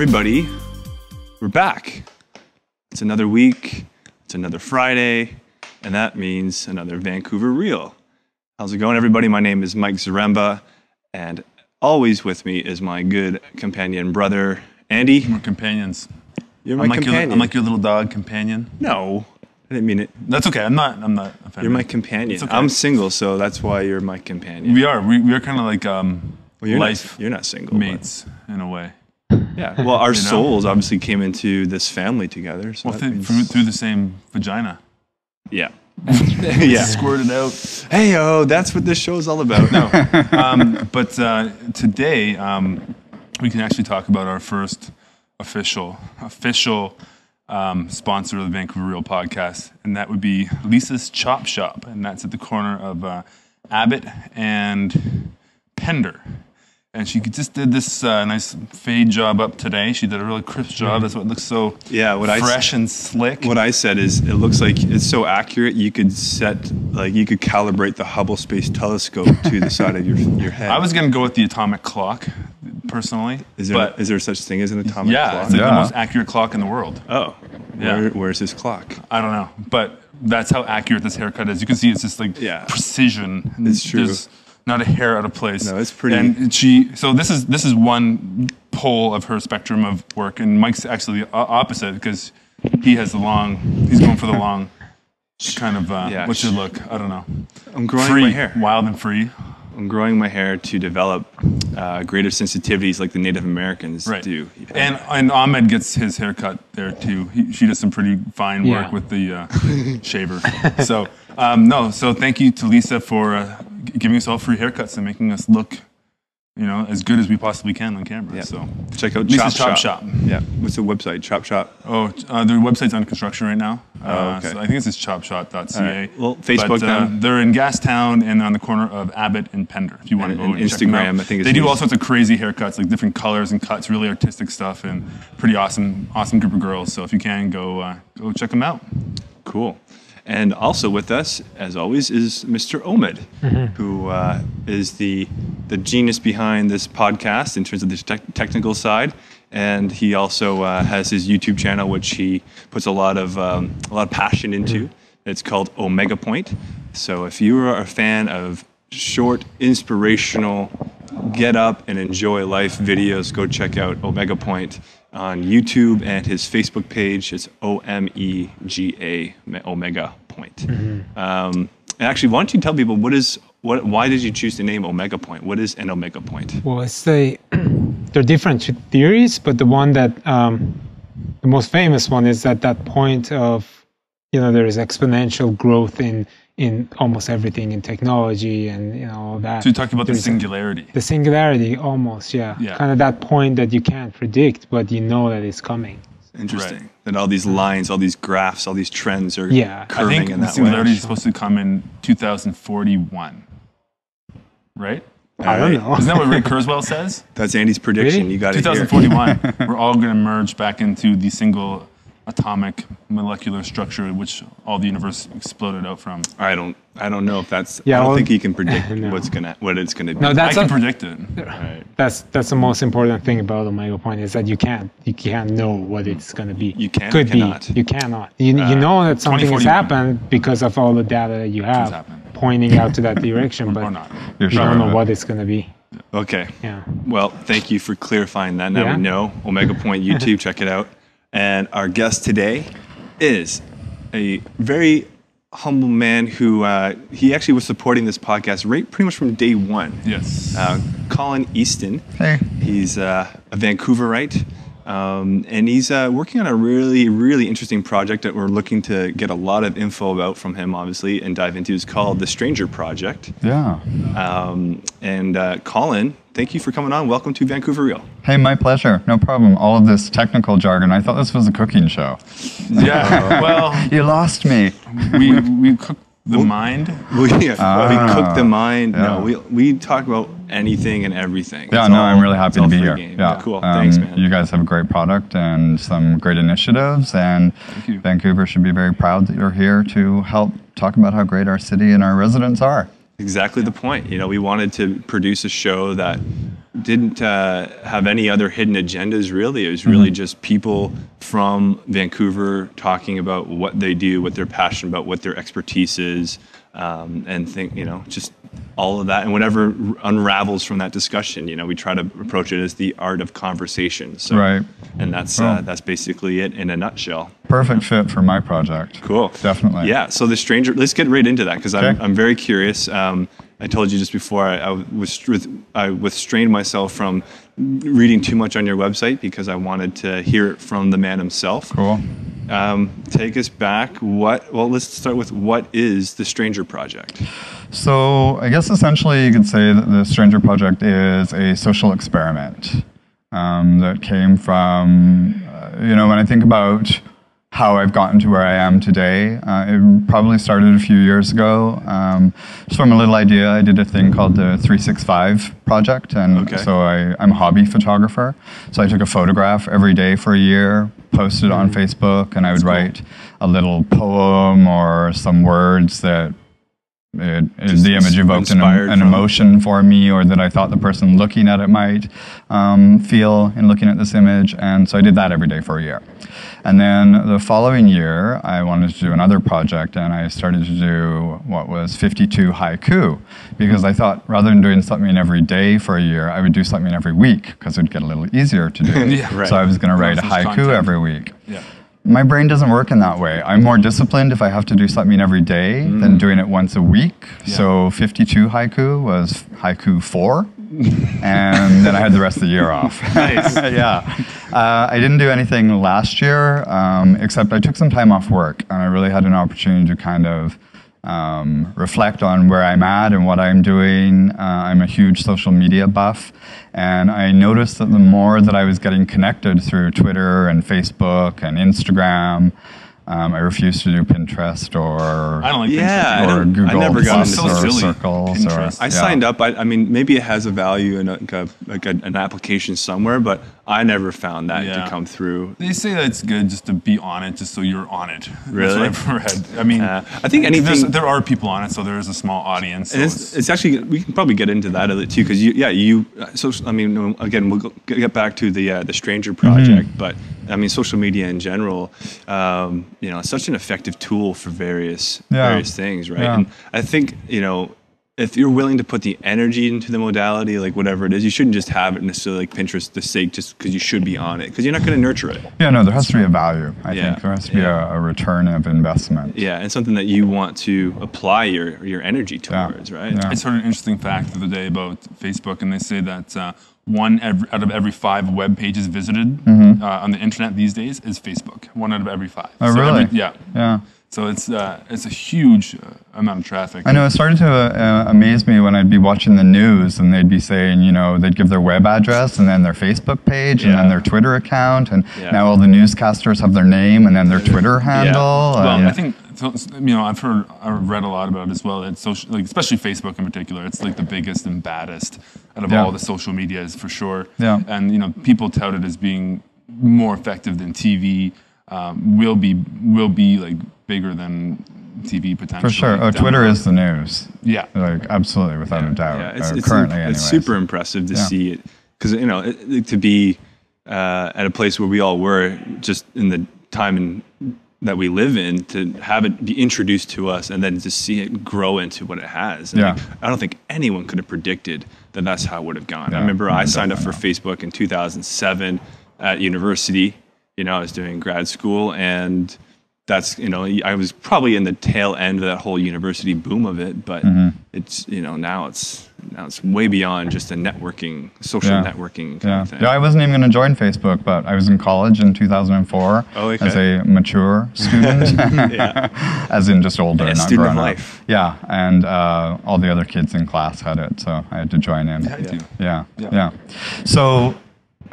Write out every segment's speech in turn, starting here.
everybody, we're back. It's another week, it's another Friday, and that means another Vancouver Real. How's it going, everybody? My name is Mike Zaremba, and always with me is my good companion brother, Andy. We're companions. You're my companion. I'm like your little dog companion. No, I didn't mean it. That's okay. I'm not offended. You're my companion. Okay. I'm single, so that's why you're my companion. We are. We are kind of like you're not single. Mates in a way. Yeah. Well, our souls obviously came into this family together. So through the same vagina. Yeah. Yeah. Squirted out. Hey, that's what this show is all about. No. But today we can actually talk about our first official sponsor of the Vancouver Real podcast, and that would be Lisa's Chop Shop, and that's at the corner of Abbott and Pender. And she just did this nice fade job up today. She did a really crisp job. That's what looks so fresh and slick. What I said is, it looks like it's so accurate. You could calibrate the Hubble Space Telescope to the side of your head. I was going to go with the atomic clock, personally. Is there such thing as an atomic clock? Yeah, it's like the most accurate clock in the world. Oh, yeah. Where's this clock? I don't know, but that's how accurate this haircut is. You can see it's just like precision. It's true. There's not a hair out of place. No, it's pretty. And so this is one pole of her spectrum of work, and Mike's actually the opposite because he's going for the long kind of, what's your look? I don't know. I'm growing my hair. Wild and free. I'm growing my hair to develop greater sensitivities like the Native Americans do. And Ahmed gets his haircut there too. She does some pretty fine work with the shaver. So so thank you to Lisa for giving us all free haircuts and making us look, as good as we possibly can on camera. Yeah. So check out Lisa's Chop Shop. Yeah. What's the website? Chop Shop. Oh, their website's under construction right now. Okay. So I think it's just chopshop.ca. Right. Well, Facebook. But, they're in Gastown and on the corner of Abbott and Pender. If you want to go and Instagram, check them out. I think they do all sorts of crazy haircuts, like different colors and cuts, really artistic stuff, and pretty awesome group of girls. So if you can go check them out. Cool. And also with us, as always, is Mr. Omid, who is the genius behind this podcast in terms of the technical side. And he also has his YouTube channel, which he puts a lot of passion into. It's called Omega Point. So if you are a fan of short, inspirational, get up and enjoy life videos, go check out Omega Point on YouTube and his Facebook page. It's OMEGA, Omega Point. And actually, why don't you tell people why did you choose the name Omega Point? What is an Omega Point? Well, there are different theories, but the one that the most famous one is that point of there is exponential growth in almost everything in technology and all that. So you talked about the singularity. The singularity, almost, yeah. Kind of that point that you can't predict, but you know that it's coming. Interesting. Right. And all these lines, all these graphs, all these trends are curving in that way. I think the singularity is supposed to come in 2041. Right? I don't know. Isn't that what Ray Kurzweil says? That's Andy's prediction. Really? You got it. 2041. We're all going to merge back into the single atomic molecular structure which all the universe exploded out from. I don't know if that's. I don't think you can predict what it's gonna be. No, I can predict it. Right. That's the most important thing about Omega Point is that you can't know what it's gonna be. You can. Could cannot. be. You cannot. You know that something has happened because of all the data that you have pointing out to that direction, but you don't know what it's gonna be. Okay. Yeah. Well, thank you for clarifying that. Now we know. Omega Point YouTube, check it out. And our guest today is a very humble man who he actually was supporting this podcast pretty much from day one. Yes. Colin Easton. Hey. He's a Vancouverite. And he's working on a really, really interesting project that we're looking to get a lot of info about from him, obviously, and dive into. It's called The Stranger Project. Yeah. And Colin, thank you for coming on. Welcome to Vancouver Real. Hey, my pleasure. No problem. All of this technical jargon. I thought this was a cooking show. Yeah. Well, you lost me. We cooked the mind. We cook the mind. Yeah. No, we talk about anything and everything. Yeah, I'm really happy to be here. Yeah, cool. Thanks, man. You guys have a great product and some great initiatives, and Vancouver should be very proud that you're here to help talk about how great our city and our residents are. Exactly the point. We wanted to produce a show that didn't have any other hidden agendas, really. It was really just people from Vancouver talking about what they do, what they're passionate about, what their expertise is, and just all of that. And whatever unravels from that discussion, we try to approach it as the art of conversation. So, right. And that's basically it in a nutshell. Perfect fit for my project. Cool. Definitely. Yeah. So the stranger, let's get right into that, because I'm very curious. I told you just before, I restrained myself from reading too much on your website because I wanted to hear it from the man himself. Cool. Take us back. Let's start with, what is the Stranger Project? So I guess essentially you could say that the Stranger Project is a social experiment that came from, when I think about how I've gotten to where I am today. It probably started a few years ago. Just from a little idea, I did a thing called the 365 Project, and so I'm a hobby photographer. So I took a photograph every day for a year, posted it on Facebook, and I would write a little poem or some words that the image evoked an emotion for me, or that I thought the person looking at it might feel in looking at this image. And so I did that every day for a year. And then the following year, I wanted to do another project, and I started to do what was 52 haiku, because I thought rather than doing something every day for a year, I would do something every week, because it would get a little easier to do. So I was going to write a haiku every week. Yeah. My brain doesn't work in that way. I'm more disciplined if I have to do something every day than doing it once a week. Yeah. So 52 haiku was haiku 4. And then I had the rest of the year off. Nice. Yeah. I didn't do anything last year, except I took some time off work, and I really had an opportunity to kind of reflect on where I'm at and what I'm doing. I'm a huge social media buff, and I noticed that the more that I was getting connected through Twitter and Facebook and Instagram, I refuse to do Pinterest or I don't like Pinterest. Or Google I never got into or silly. Circles. I signed up. I mean, maybe it has a value in an application somewhere, but I never found that to come through. They say that it's good just to be on it, just so you're on it. Really? That's what I've read. I mean, I think anything. There are people on it, so there is a small audience. And it's actually, we can probably get into that a little too, because So I mean, again, we'll get back to the Stranger Project, but I mean, social media in general, it's such an effective tool for various things, right? Yeah. And I think, if you're willing to put the energy into the modality, like whatever it is, you shouldn't just have it necessarily like Pinterest the sake just because you should be on it, because you're not going to nurture it. Yeah, no, there has to be a value. I think there has to be a return of investment. Yeah, and something that you want to apply your energy towards, right? Yeah. I heard an interesting fact the other day about Facebook, and they say that one out of every 5 web pages visited on the internet these days is Facebook. 1 out of every 5. Oh, so really? Yeah. So it's a huge amount of traffic. I know, it started to amaze me when I'd be watching the news and they'd be saying, they'd give their web address and then their Facebook page and then their Twitter account, and now all the newscasters have their name and then their Twitter handle. Well, I think I've read a lot about it as well. It's social, like especially Facebook in particular. It's like the biggest and baddest out of all the social medias for sure. Yeah. And people tout it as being more effective than TV. Will be like bigger than TV potentially. For sure. Twitter is the news. Yeah. Like absolutely, without a doubt. Yeah, it's super impressive to see it, because to be at a place where we all were just in the time that we live in, to have it be introduced to us and then to see it grow into what it has. I don't think anyone could have predicted that that's how it would have gone. I remember I signed up for Facebook in 2007 at university. I was doing grad school, and that's, I was probably in the tail end of that whole university boom of it, but it's, now it's way beyond just a social networking kind of thing. Yeah, I wasn't even going to join Facebook, but I was in college in 2004 as a mature student, as in just older, not student grown of up. life. Yeah, and all the other kids in class had it, so I had to join in. Yeah. So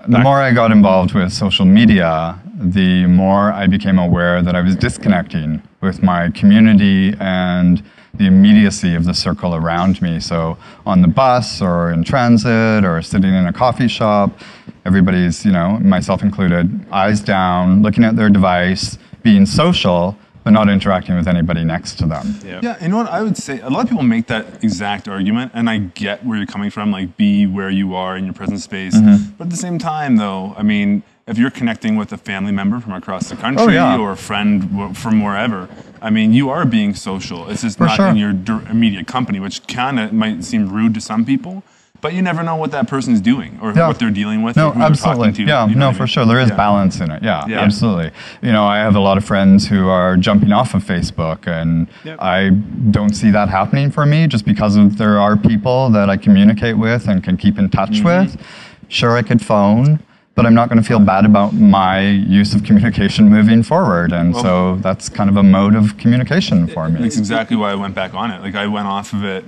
the more I got involved with social media, the more I became aware that I was disconnecting with my community and the immediacy of the circle around me. So on the bus or in transit or sitting in a coffee shop, everybody's, myself included, eyes down, looking at their device, being social, but not interacting with anybody next to them. Yeah, you know what I would say? A lot of people make that exact argument, and I get where you're coming from, like be where you are in your present space. But at the same time, though, I mean, if you're connecting with a family member from across the country or a friend from wherever, I mean, you are being social. It's just not in your immediate company, which kind of might seem rude to some people. But you never know what that person's doing or what they're dealing with. No, or who absolutely. They're talking to, Yeah, you know no, what I for mean? sure. There is balance in it. Yeah, absolutely. You know, I have a lot of friends who are jumping off of Facebook, and I don't see that happening for me just because there are people that I communicate with and can keep in touch with. Sure, I could phone, but I'm not going to feel bad about my use of communication moving forward. And so that's kind of a mode of communication for me. That's exactly why I went back on it. Like I went off of it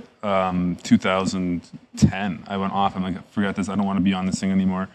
2010. I went off. I'm like, forget this. I don't want to be on this thing anymore.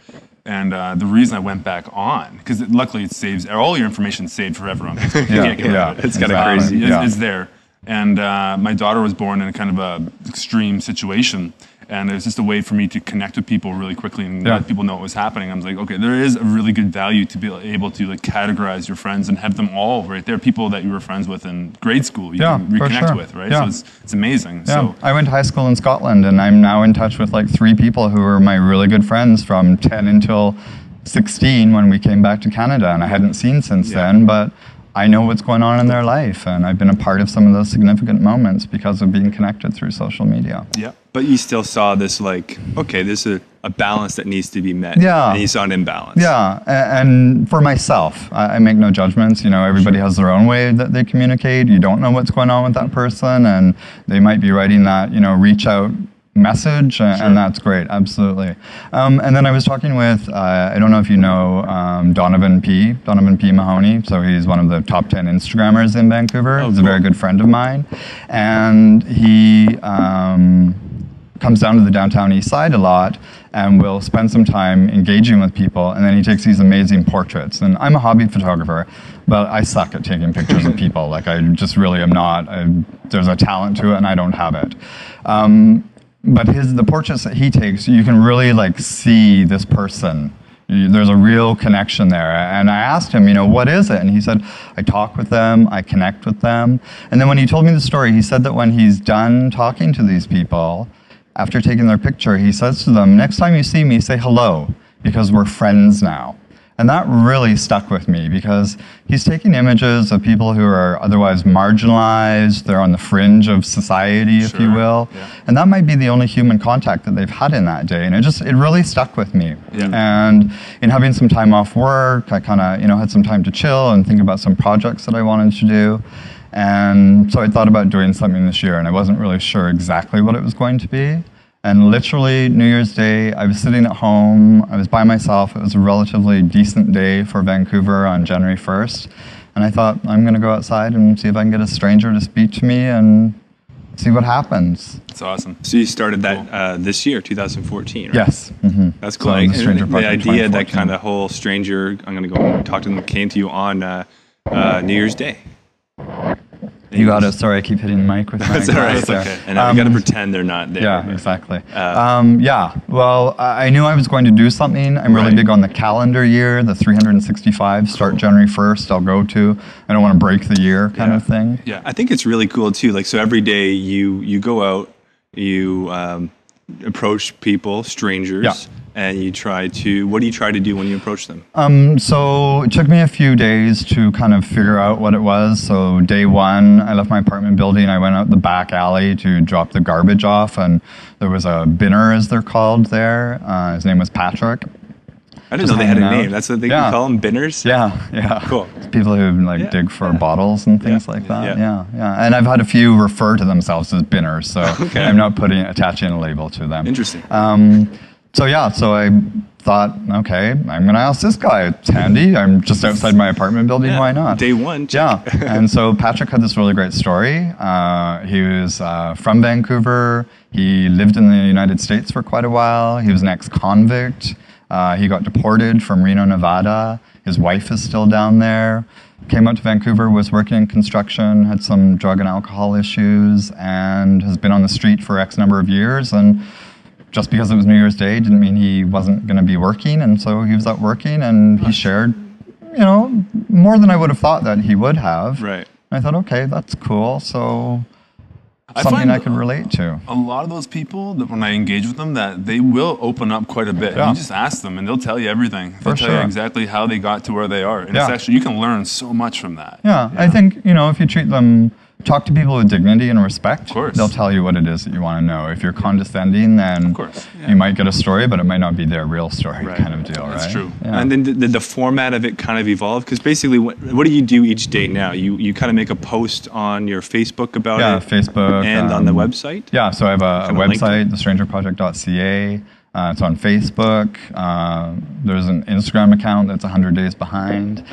And the reason I went back on, because luckily it saves, all your information is saved forever on Facebook. You can't get rid of it. It's kind of crazy. It's there. And my daughter was born in a kind of a extreme situation. And it was just a way for me to connect with people really quickly and let people know what was happening. I was like, okay, there is a really good value to be able to like categorize your friends and have them all right there. People that you were friends with in grade school, you can reconnect with, right? So it's amazing. Yeah. So I went to high school in Scotland, and I'm now in touch with like 3 people who were my really good friends from 10 until 16 when we came back to Canada, and I hadn't seen since then, but I know what's going on in their life, and I've been a part of some of those significant moments because of being connected through social media. Yeah. But you still saw this like, okay, this is a balance that needs to be met. Yeah. And you saw an imbalance. Yeah. And for myself, I make no judgments. You know, everybody has their own way that they communicate. You don't know what's going on with that person, and they might be writing that, you know, reach out message, and that's great, absolutely. And then I was talking with, I don't know if you know Donovan P. Mahoney, so he's one of the top 10 Instagrammers in Vancouver. He's a very good friend of mine, and he comes down to the downtown east side a lot and will spend some time engaging with people, and then he takes these amazing portraits. And I'm a hobby photographer, but I suck at taking pictures of people. Like, I just really am not. There's a talent to it, and I don't have it. But the portraits that he takes, you can really like see this person. There's a real connection there. And I asked him, you know, what is it? And he said, I talk with them, I connect with them. And then when he told me the story, he said that when he's done talking to these people, after taking their picture, he says to them, next time you see me, say hello, because we're friends now. And that really stuck with me because he's taking images of people who are otherwise marginalized, they're on the fringe of society, if you will. Yeah. And that might be the only human contact that they've had in that day. And it really stuck with me. Yeah. And in having some time off work, I kind of, you know, had some time to chill and think about some projects that I wanted to do. And so I thought about doing something this year, and I wasn't really sure exactly what it was going to be. And literally, New Year's Day, I was sitting at home, I was by myself. It was a relatively decent day for Vancouver on January 1st. And I thought, I'm going to go outside and see if I can get a stranger to speak to me and see what happens. That's awesome. So you started that this year, 2014, right? Yes. Mm-hmm. That's cool. So And the idea that kind of whole stranger, I'm going to go and talk to them, came to you on New Year's Day. You got it. Sorry, I keep hitting the mic with my That's all right. It's okay. And now you got to pretend they're not there. Yeah, exactly. Well, I knew I was going to do something. I'm really big on the calendar year, the 365. Start January 1st, I'll go to. I don't want to break the year kind of thing. Yeah, I think it's really cool too. Like, so every day you go out, you approach people, strangers, and you try to, what do you try to do when you approach them? So it took me a few days to kind of figure out what it was. So day one, I left my apartment building. I went out the back alley to drop the garbage off, and there was a binner, as they're called there. His name was Patrick. I didn't know they had a name. That's what they call them, binners? Yeah. Cool. It's people who dig for bottles and things like that. Yeah. And I've had a few refer to themselves as binners, so I'm not attaching a label to them. Interesting. So I thought, okay, I'm going to ask this guy. It's handy. I'm just outside my apartment building. Why not? Day one. Check. Yeah. And so Patrick had this really great story. He was from Vancouver. He lived in the United States for quite a while. He was an ex-convict. He got deported from Reno, Nevada. His wife is still down there. Came out to Vancouver, was working in construction, had some drug and alcohol issues, and has been on the street for X number of years. And just because it was New Year's Day didn't mean he wasn't going to be working. And so he was out working, and he shared, more than I would have thought that he would have. Right. And I thought, okay, that's cool. So I something find I can relate to. a lot of those people that when I engage with them, that they will open up quite a bit. Yeah. You just ask them and they'll tell you everything. They'll tell you sure. exactly how they got to where they are. And Yeah. it's actually, you can learn so much from that. Yeah, I think, if you treat them, talk to people with dignity and respect, Of course. they'll tell you what it is that you want to know. If you're condescending, then course. you might get a story, but it might not be their real story Right. kind of deal, right? That's true. Yeah. And then did the format of it kind of evolve? Because basically, what do you do each day now? You kind of make a post on your Facebook about Yeah, it? Facebook. And on the website? Yeah, so I have a Kinda linked website, thestrangerproject.ca. It's on Facebook. There's an Instagram account that's 100 days behind.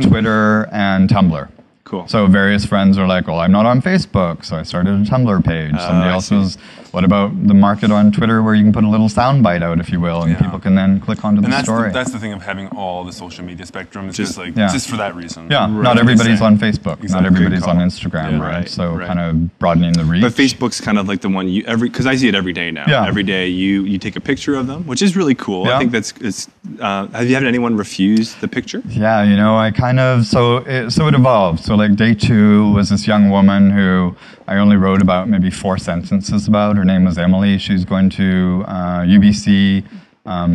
Twitter and Tumblr. Cool. So various friends are like, well, I'm not on Facebook, so I started a Tumblr page. Somebody I else see. was, what about the market on Twitter where you can put a little soundbite out, if you will, and Yeah. people can then click onto And the story. that's the thing of having all the social media spectrum. It's just like, Yeah. just for that reason. Yeah, Right. not everybody's Insane. on Facebook. Exactly. Not everybody's Good on call. Instagram, Yeah. right? Right, So right. kind of broadening the reach. But Facebook's kind of like the one because I see it every day now. Yeah. Every day you take a picture of them, which is really cool. Yeah. I think it's. Have you had anyone refuse the picture? Yeah, I kind of, so it evolved. So like day 2 was this young woman who I only wrote about maybe 4 sentences about. Her name was Emily. She's going to UBC,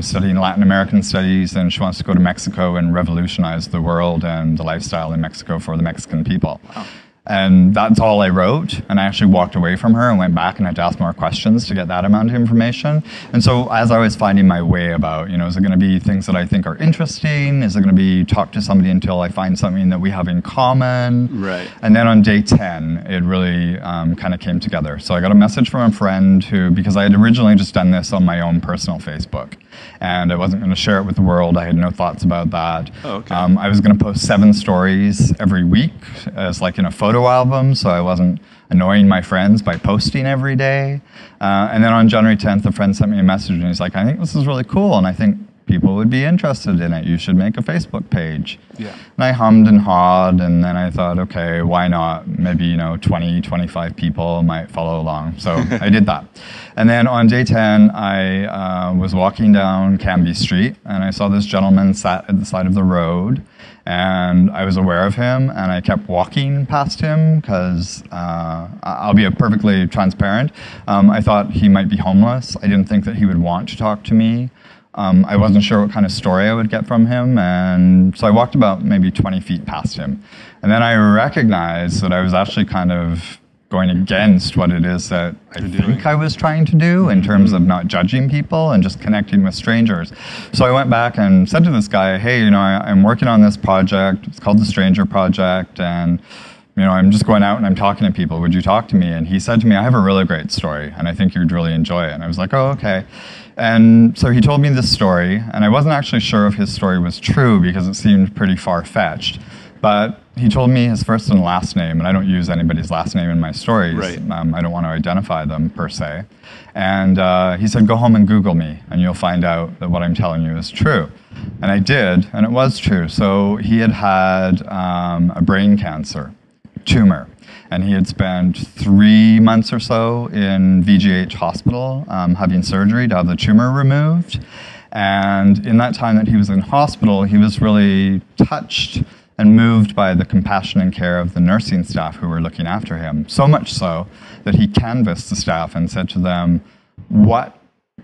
studying Latin American studies, and she wants to go to Mexico and revolutionize the world and the lifestyle in Mexico for the Mexican people. Wow. And that's all I wrote. And I actually walked away from her and went back and had to ask more questions to get that amount of information. And so as I was finding my way about, is it going to be things that I think are interesting? Is it going to be talk to somebody until I find something that we have in common? Right. And then on day 10, it really kind of came together. So I got a message from a friend who, because I had originally just done this on my own personal Facebook, and I wasn't going to share it with the world. I had no thoughts about that. Oh, okay. I was going to post 7 stories every week as like in a photo album, so I wasn't annoying my friends by posting every day. And then on January 10th, a friend sent me a message, and he's like, I think this is really cool, and I think people would be interested in it. You should make a Facebook page. Yeah. And I hummed and hawed, and then I thought, okay, why not? Maybe, 20, 25 people might follow along. So I did that. And then on day 10, I was walking down Canby Street, and I saw this gentleman sat at the side of the road, and I was aware of him, and I kept walking past him because I'll be perfectly transparent. I thought he might be homeless. I didn't think that he would want to talk to me. I wasn't sure what kind of story I would get from him, and so I walked about maybe 20 feet past him. And then I recognized that I was actually kind of going against what it is that I think I was trying to do in terms of not judging people and just connecting with strangers. So I went back and said to this guy, hey, I'm working on this project. It's called the Stranger Project, and I'm just going out and I'm talking to people. Would you talk to me? And he said to me, I have a really great story, and I think you'd really enjoy it. And I was like, oh, okay. And so he told me this story, and I wasn't actually sure if his story was true because it seemed pretty far-fetched. But he told me his first and last name, and I don't use anybody's last name in my stories. Right. I don't want to identify them, per se. And he said, go home and Google me, and you'll find out that what I'm telling you is true. And I did, and it was true. So he had a brain cancer tumor, and he had spent 3 months or so in VGH hospital having surgery to have the tumor removed. And in that time that he was in hospital, he was really touched and moved by the compassion and care of the nursing staff who were looking after him. So much so that he canvassed the staff and said to them, what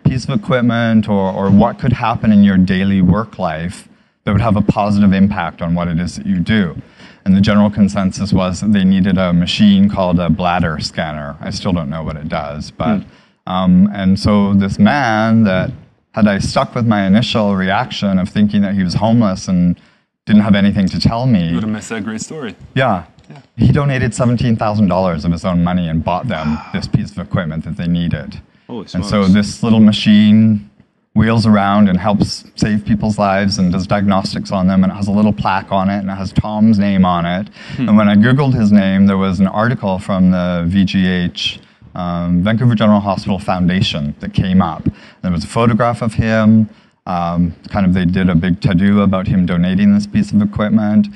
piece of equipment or what could happen in your daily work life that would have a positive impact on what it is that you do? And the general consensus was that they needed a machine called a bladder scanner. I still don't know what it does, but and so this man that, had I stuck with my initial reaction of thinking that he was homeless and didn't have anything to tell me. You would have missed that great story. Yeah. He donated $17,000 of his own money and bought them this piece of equipment that they needed. Holy And smokes. so this little machine wheels around and helps save people's lives and does diagnostics on them, and it has a little plaque on it, and it has Tom's name on it. And when I Googled his name, there was an article from the VGH, Vancouver General Hospital Foundation, that came up. There was a photograph of him. They did a big to-do about him donating this piece of equipment.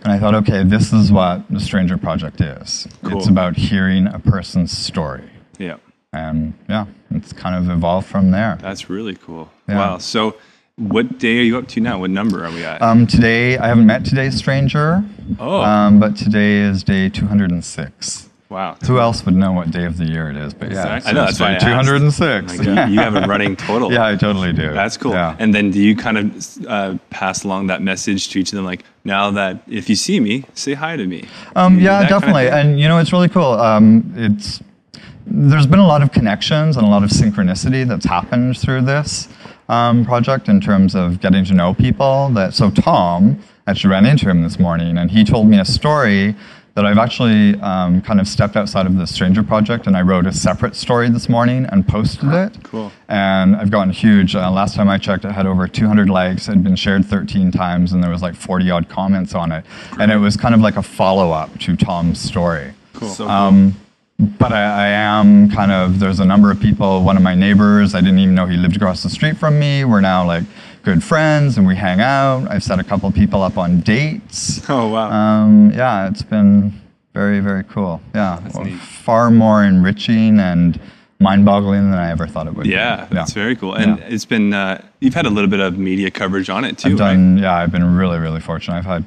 And I thought, okay, this is what the Stranger Project is. Cool. It's about hearing a person's story. Yeah. And yeah, it's kind of evolved from there. That's really cool. Yeah. Wow. So What day are you up to now? What number are we at? Today, I haven't met today's stranger. Oh. But today is day 206. Wow. Who else would know what day of the year it is? But yeah, Exactly. I know, that's why I asked. 206. Like, you have a running total. Yeah, I totally do. That's cool. Yeah. And then do you kind of pass along that message to each of them, like, now that if you see me, say hi to me? Yeah, definitely. And it's really cool. There's been a lot of connections and a lot of synchronicity that's happened through this project in terms of getting to know people. So Tom, I actually ran into him this morning, and he told me a story that I've actually kind of stepped outside of the Stranger Project, and I wrote a separate story this morning and posted it. Cool. And I've gotten huge. Last time I checked, it had over 200 likes. It had been shared 13 times, and there was like 40-odd comments on it. Great. And it was kind of like a follow-up to Tom's story. Cool. So cool. But I am kind of, there's a number of people, one of my neighbors, I didn't even know he lived across the street from me. We're now like good friends and we hang out. I've set a couple people up on dates. Oh, wow. Yeah, it's been very, very cool. Yeah, That's neat. Far more enriching and mind-boggling than I ever thought it would be. Yeah, that's very cool. And it's been, you've had a little bit of media coverage on it too, I've been really, really fortunate. I've had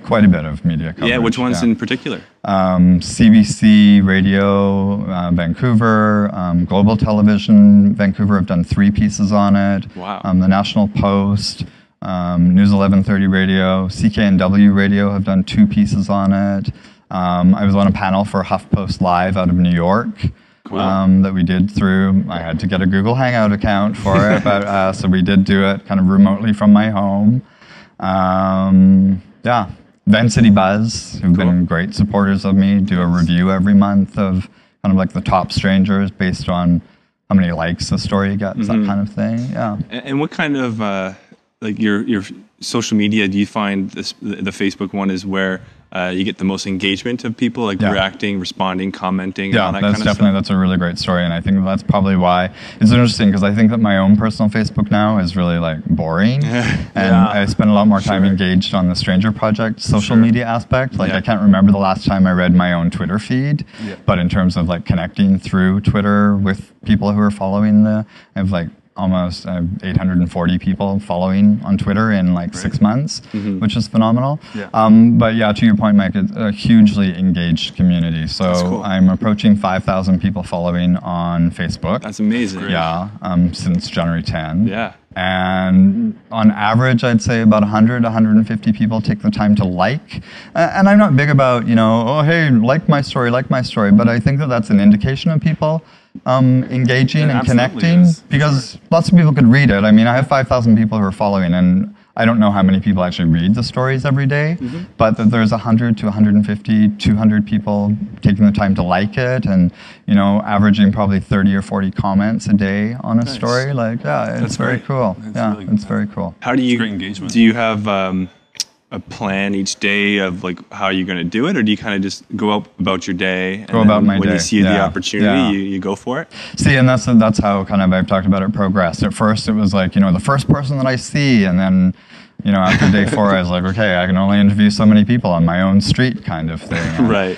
quite a bit of media coverage. Yeah, which ones in particular? CBC Radio, Vancouver, Global Television, Vancouver have done 3 pieces on it. Wow. The National Post, News 1130 Radio, CKNW Radio have done 2 pieces on it. I was on a panel for HuffPost Live out of New York. Cool. That we did through, I had to get a Google Hangout account for it, but so we did do it kind of remotely from my home. Yeah, Van City Buzz, who've been great supporters of me, do a review every month of kind of like the top strangers based on how many likes the story gets, that kind of thing. Yeah. And what kind of like your social media do you find the Facebook one is where you get the most engagement of people, like reacting, responding, commenting, and all that kind of stuff? That's a really great story, and I think that's probably why it's interesting, because I think that my own personal Facebook now is really like boring, and I spend a lot more time engaged on the Stranger Project social media aspect. Like I can't remember the last time I read my own Twitter feed, but in terms of like connecting through Twitter with people who are following I have like almost 840 people following on Twitter in like 6 months, which is phenomenal. But yeah, to your point, Mike, it's a hugely engaged community. So I'm approaching 5,000 people following on Facebook. That's amazing. Yeah, since January 10. Yeah. And on average, I'd say about 100, 150 people take the time to like. And I'm not big about, oh, hey, like my story, but I think that that's an indication of people engaging and connecting, because lots of people could read it. I mean, I have 5,000 people who are following, and I don't know how many people actually read the stories every day, but that there's 100 to 150, 200 people taking the time to like it, and averaging probably 30 or 40 comments a day on a story. Like, it's very cool. It's very cool. How do you? Great engagement. Do you have a plan each day of like how you're going to do it, or do you kind of just go out about your day? And when you see the opportunity, you go for it? See, and that's how kind of I've talked about it progressed. At first, it was like the first person that I see, and then after day 4, I was like, okay, I can only interview so many people on my own street, kind of thing. Right.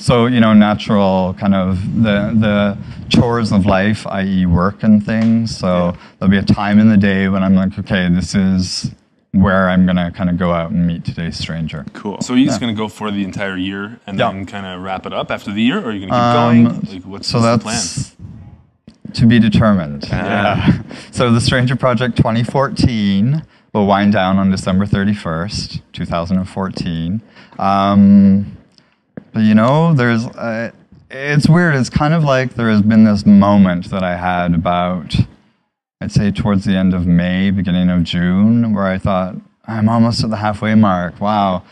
So natural kind of the chores of life, i.e., work and things. So there'll be a time in the day when I'm like, okay, this is where I'm going to kind of go out and meet today's stranger. Cool. So are you just going to go for the entire year and then kind of wrap it up after the year, or are you going to keep going? Like, what's the plan? To be determined. So the Stranger Project 2014 will wind down on December 31st, 2014. But there's it's weird. It's kind of like there has been this moment that I had about, I'd say towards the end of May, beginning of June, where I thought, I'm almost at the halfway mark. Wow,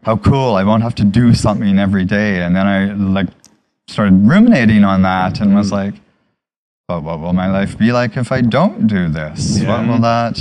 how cool. I won't have to do something every day. And then I started ruminating on that and was like, but what will my life be like if I don't do this? What will that...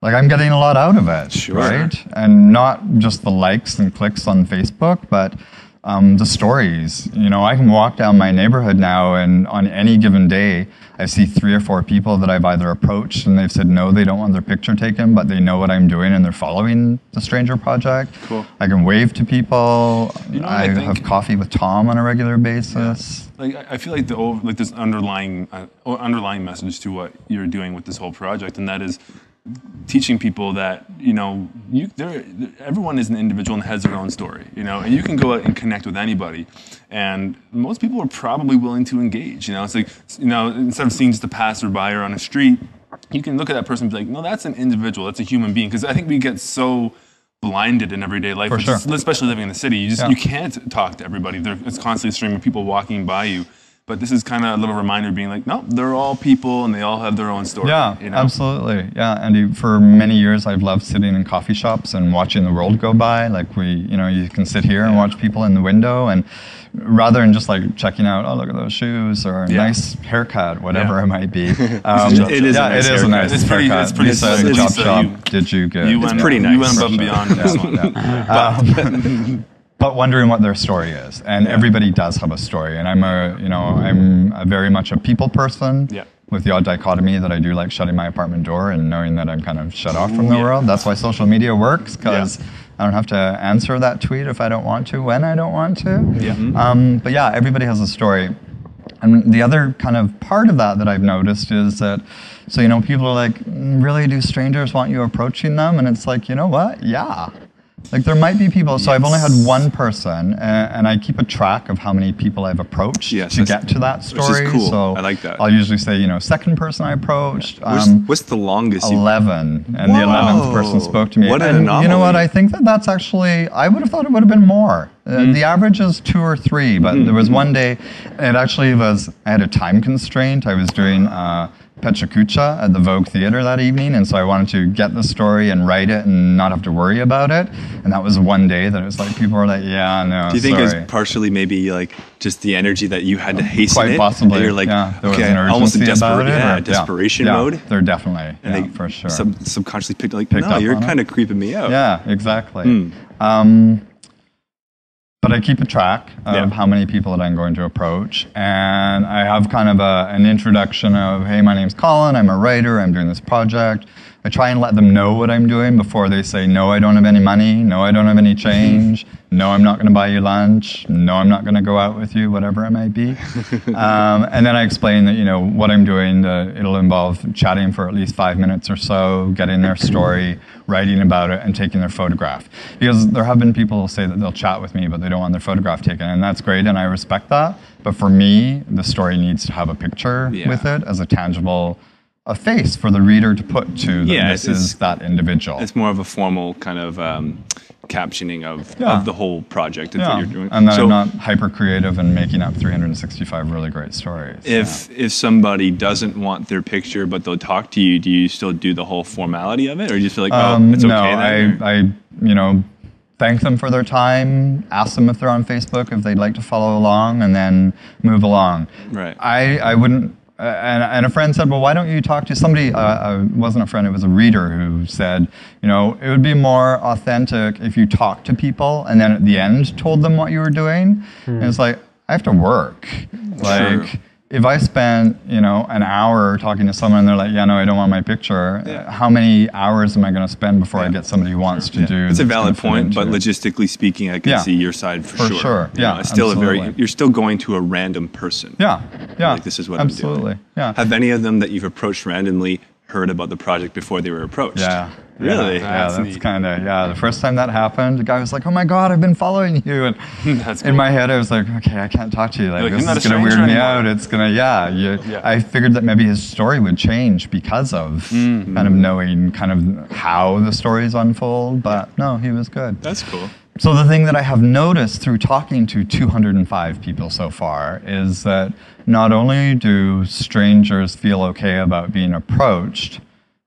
I'm getting a lot out of it, right? And not just the likes and clicks on Facebook, but the stories. I can walk down my neighborhood now, and on any given day, I see 3 or 4 people that I've either approached and they've said no, they don't want their picture taken, but they know what I'm doing and they're following the Stranger Project. Cool. I can wave to people. I have coffee with Tom on a regular basis. I feel like there's underlying message to what you're doing with this whole project, and that is teaching people that, you know, everyone is an individual and has their own story, you know, and you can go out and connect with anybody. And most people are probably willing to engage, you know. It's like, you know, instead of seeing just a passerby or on a street, you can look at that person and be like, no, that's an individual, that's a human being. Because I think we get so blinded in everyday life, especially living in the city. You can't talk to everybody. It's constantly a stream of people walking by you. But this is kind of a little reminder being like, no, they're all people and they all have their own story. Yeah, you know? Absolutely. Yeah, and for many years I've loved sitting in coffee shops and watching the world go by. Like you can sit here and watch people in the window, and rather than just like checking out, oh, look at those shoes or a nice haircut, whatever it might be. It is a nice haircut. It's pretty chop shop. Did you good? It's pretty nice. You went above and beyond this one. But wondering what their story is, and everybody does have a story. And I'm a very much a people person, with the odd dichotomy that I do like shutting my apartment door and knowing that I'm kind of shut off from the world. That's why social media works, because I don't have to answer that tweet if I don't want to, when I don't want to. But yeah, everybody has a story. And the other kind of part of that I've noticed is that, so, you know, people are like, really, do strangers want you approaching them? And it's like, you know what? Yeah. Like there might be people, so I've only had one person, and I keep a track of how many people I've approached to get to that story. Which is cool. So I like that. I'll usually say, you know, second person I approached. What's the longest? 11, and the 11th person spoke to me. What an and anomaly. You know what? I think that's actually, I would have thought it would have been more. The average is 2 or 3, but there was one day, it actually was, I had a time constraint. I was doing Pechakucha at the Vogue Theatre that evening, and so I wanted to get the story and write it and not have to worry about it. And that was one day that it was like, people were like, yeah, no, Do you think it's partially maybe like just the energy that you had to hasten Quite it? possibly. And you're like, there was okay, an almost in urgency desperation mode. They're definitely, And they for sure. subconsciously picked up no, you're on kind of creeping me out. Yeah, exactly. But I keep a track of how many people that I'm going to approach, and I have kind of an introduction of, hey, my name's Colin, I'm a writer, I'm doing this project. I try and let them know what I'm doing before they say, no, I don't have any money, no, I don't have any change, no, I'm not going to buy you lunch, no, I'm not going to go out with you, whatever it might be. And then I explain that, you know, what I'm doing, it'll involve chatting for at least 5 minutes or so, getting their story, writing about it, and taking their photograph. Because there have been people who say that they'll chat with me, but they don't want their photograph taken, and that's great, and I respect that. But for me, the story needs to have a picture with it as a tangible a face for the reader to put to that this is that individual. It's more of a formal kind of captioning of the whole project. What you're doing. And then I'm not hyper creative and making up 365 really great stories. If somebody doesn't want their picture but they'll talk to you, do you still do the whole formality of it, or do you just feel like, it's okay? No, I thank them for their time, ask them if they're on Facebook, if they'd like to follow along, and then move along. Right. I wouldn't. And a friend said, well, why don't you talk to somebody, wasn't a friend, it was a reader who said, you know, it would be more authentic if you talked to people and then at the end told them what you were doing. And it's like, I have to work. Like, if I spent, you know, an hour talking to someone and they're like, yeah, no, I don't want my picture, how many hours am I going to spend before I get somebody who wants to do? It's a valid point, but logistically speaking, I can see your side for sure. For sure, You know, it's still you're still going to a random person. Yeah. Like, this is what I'm doing. Yeah. Have any of them that you've approached randomly heard about the project before they were approached? Yeah. Really? Yeah, that's kind of, the first time that happened, the guy was like, oh my God, I've been following you. And in my head, I was like, okay, I can't talk to you. Like this is going to weird me out. It's going to, I figured that maybe his story would change because of kind of knowing kind of how the stories unfold. But no, he was good. That's cool. So the thing that I have noticed through talking to 205 people so far is that not only do strangers feel okay about being approached,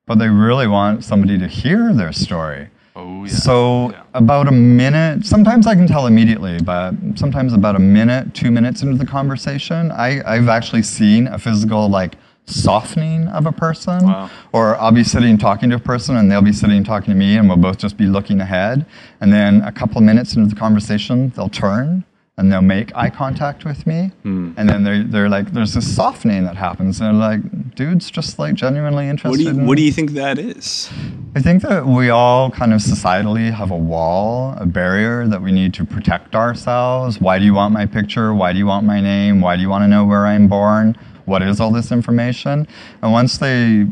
but they really want somebody to hear their story. Oh, yeah. So about a minute, sometimes I can tell immediately, but sometimes about a minute, 2 minutes into the conversation, I've actually seen a physical like softening of a person. Wow. Or I'll be sitting talking to a person and they'll be sitting talking to me and we'll both just be looking ahead. And then a couple of minutes into the conversation, they'll turn and they'll make eye contact with me. And then they're like, there's this softening that happens. And they're like, dude's just like genuinely interested. What do you think that is? I think that we all kind of societally have a wall, a barrier that we need to protect ourselves. Why do you want my picture? Why do you want my name? Why do you want to know where I'm born? What is all this information? And once they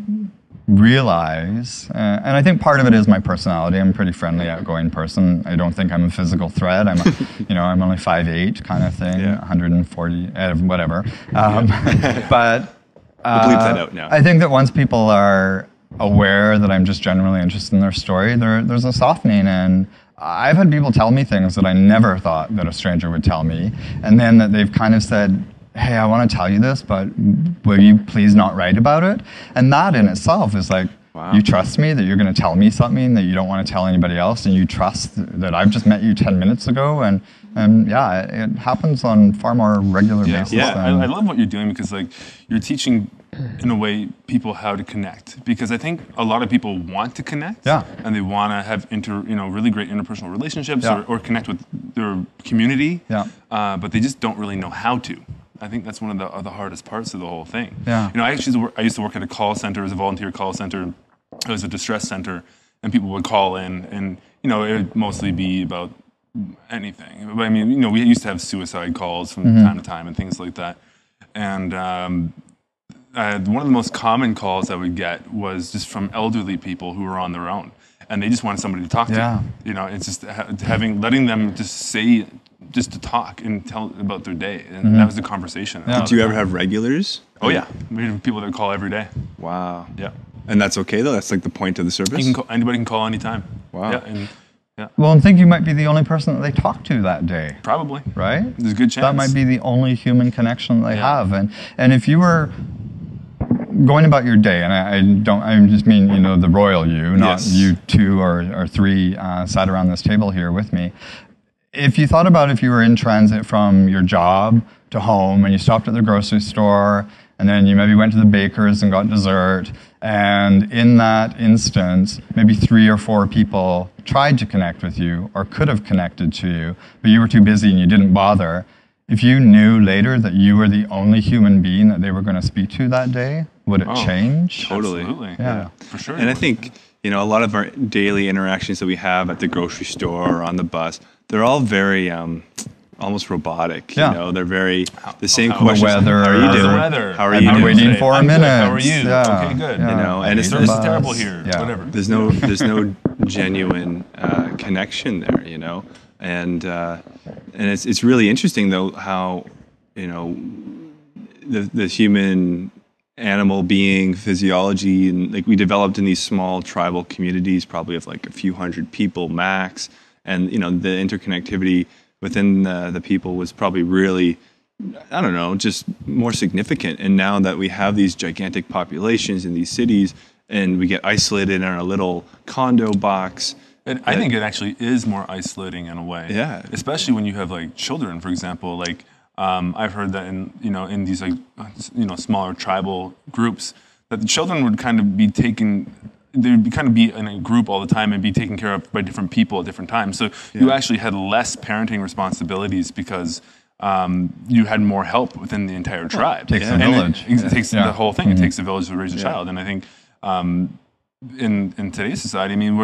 realize, and I think part of it is my personality. I'm a pretty friendly, outgoing person. I don't think I'm a physical threat. I'm, I'm only 5'8", kind of thing, 140, whatever. But we'll bleep that out now. I think that once people are aware that I'm just generally interested in their story, there's a softening. And I've had people tell me things that I never thought that a stranger would tell me, and then that they've kind of said, hey, I want to tell you this, but will you please not write about it? And that in itself is like, wow. You trust me that you're going to tell me something that you don't want to tell anybody else, and you trust that I've just met you 10 minutes ago, and yeah, it happens on far more regular basis. Yeah, I love what you're doing, because like you're teaching, in a way, people how to connect, because I think a lot of people want to connect, and they want to have really great interpersonal relationships, or connect with their community, but they just don't really know how to. I think that's one of the hardest parts of the whole thing. Yeah. I used to work at a call center, as a volunteer call center. It was a distress center, and people would call in, and it would mostly be about anything. But I mean, we used to have suicide calls from time to time and things like that. And one of the most common calls I would get was just from elderly people who were on their own, and they just wanted somebody to talk to. It's just letting them just to talk and tell about their day, and that was the conversation. Did you ever have regulars? Oh yeah, we have people that call every day. Wow. Yeah. And that's okay though. That's like the point of the service. Anybody can call anytime. Wow. Yeah. Well, I think you might be the only person that they talk to that day. Probably. Right? There's a good chance. That might be the only human connection that they have, and if you were going about your day, and I just mean the royal you, not you two or three sat around this table here with me. If you thought about if you were in transit from your job to home, and you stopped at the grocery store, and then you maybe went to the baker's and got dessert, and in that instance, maybe 3 or 4 people tried to connect with you or could have connected to you, but you were too busy and you didn't bother. If you knew later that you were the only human being that they were going to speak to that day, would it change? Totally. Absolutely. Yeah. For sure. And I think, a lot of our daily interactions that we have at the grocery store or on the bus, they're all very almost robotic. They're very the same questions. The weather. How are you doing? How are you doing? I'm waiting for a minute. How are you? Yeah. Okay, good. And it's terrible here. Yeah. Whatever. There's no genuine connection there. And it's really interesting though how the human animal being physiology, and like we developed in these small tribal communities, probably of like a few hundred people max, and the interconnectivity within the people was probably really, I don't know, just more significant. And now that we have these gigantic populations in these cities, and we get isolated in our little condo box. I think it actually is more isolating in a way. Yeah. Especially when you have like children, for example. Like I've heard that in these like smaller tribal groups, that the children would kind of be taken. They would kind of be in a group all the time and be taken care of by different people at different times. So you actually had less parenting responsibilities because you had more help within the entire tribe. It takes a village. It takes the whole thing. It takes a village to raise a child. And I think in today's society, I mean,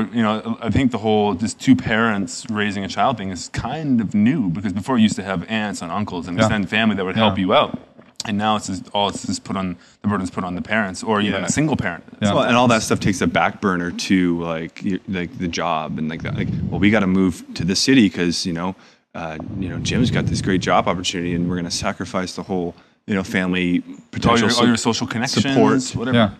I think the whole just 2 parents raising a child thing is kind of new, because before you used to have aunts and uncles and extended family that would help you out. And now it's just put on the burden's put on the parents, or even a single parent. Well, and all that stuff takes a back burner to like the job and like that. Like, well, we got to move to the city because Jim's got this great job opportunity, and we're going to sacrifice the whole family potential, all your social connections, support, whatever.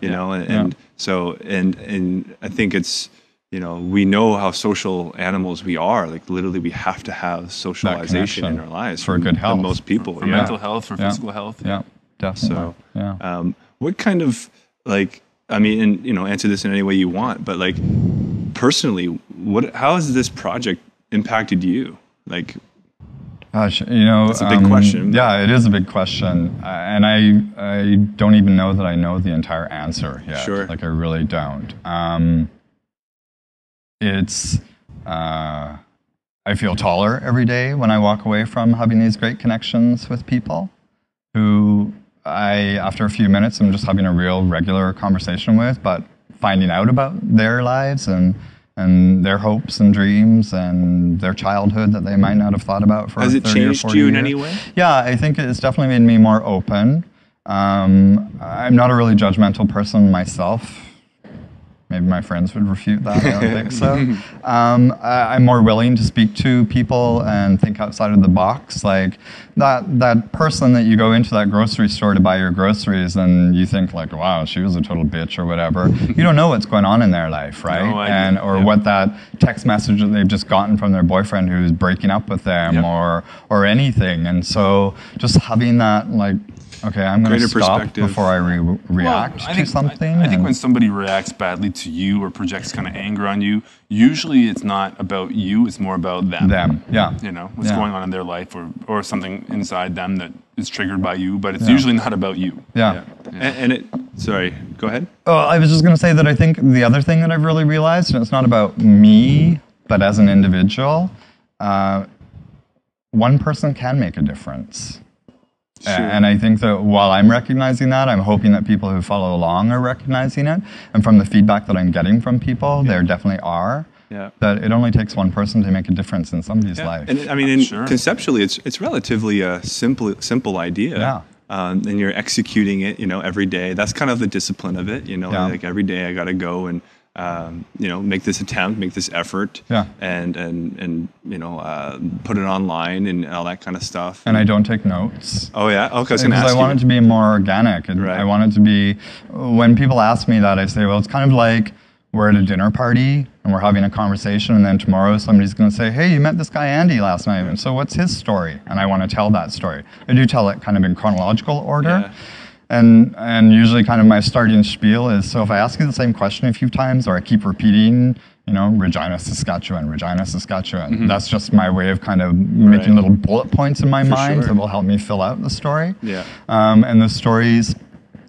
So I think it's. We know how social animals we are. Like literally, we have to have socialization in our lives for good health. Most people, for mental health, for physical health. Yeah, definitely. So, what kind of answer this in any way you want, but like personally, how has this project impacted you? Like, gosh, it's a big question. Yeah, it is a big question, and I don't even know that I know the entire answer yet. Sure. Like I really don't. I feel taller every day when I walk away from having these great connections with people who after a few minutes, I'm just having a real regular conversation with, but finding out about their lives and their hopes and dreams and their childhood that they might not have thought about for 30 or 40 years. Has it changed you in any way? Yeah, I think it's definitely made me more open. I'm not a really judgmental person myself. Maybe my friends would refute that. I don't think so. I'm more willing to speak to people and think outside of the box. Like that person that you go into that grocery store to buy your groceries and you think like, wow, she was a total bitch or whatever. You don't know what's going on in their life, right? Or what that text message that they've just gotten from their boyfriend who's breaking up with them or anything. And so just having that like, okay, I'm going to stop before I react to something. I think when somebody reacts badly to you or projects kind of anger on you, usually it's not about you, it's more about them. You know, what's going on in their life or something inside them that is triggered by you, but it's usually not about you. Sorry, go ahead. Oh, I was just going to say that I think the other thing that I've really realized, and it's not about me, but as an individual, one person can make a difference. Sure. And I think that while I'm recognizing that, I'm hoping that people who follow along are recognizing it. And from the feedback that I'm getting from people, there definitely are. That it only takes one person to make a difference in somebody's life. And I mean, conceptually, it's relatively a simple idea. And you're executing it, you know, every day. That's kind of the discipline of it, you know. Like every day, I got to go and you know, make this attempt, make this effort, and you know, put it online and all that kind of stuff. And I don't take notes. Oh yeah, okay. I was going to ask you. Because I want it to be more organic, and I want it to be. When people ask me that, I say, well, it's kind of like we're at a dinner party and we're having a conversation, and then tomorrow somebody's going to say, hey, you met this guy Andy last night, and so what's his story? And I want to tell that story. I do tell it kind of in chronological order. And usually kind of my starting spiel is, so if I ask you the same question a few times or I keep repeating, you know, Regina, Saskatchewan, that's just my way of kind of making little bullet points in my mind that will help me fill out the story. And the stories,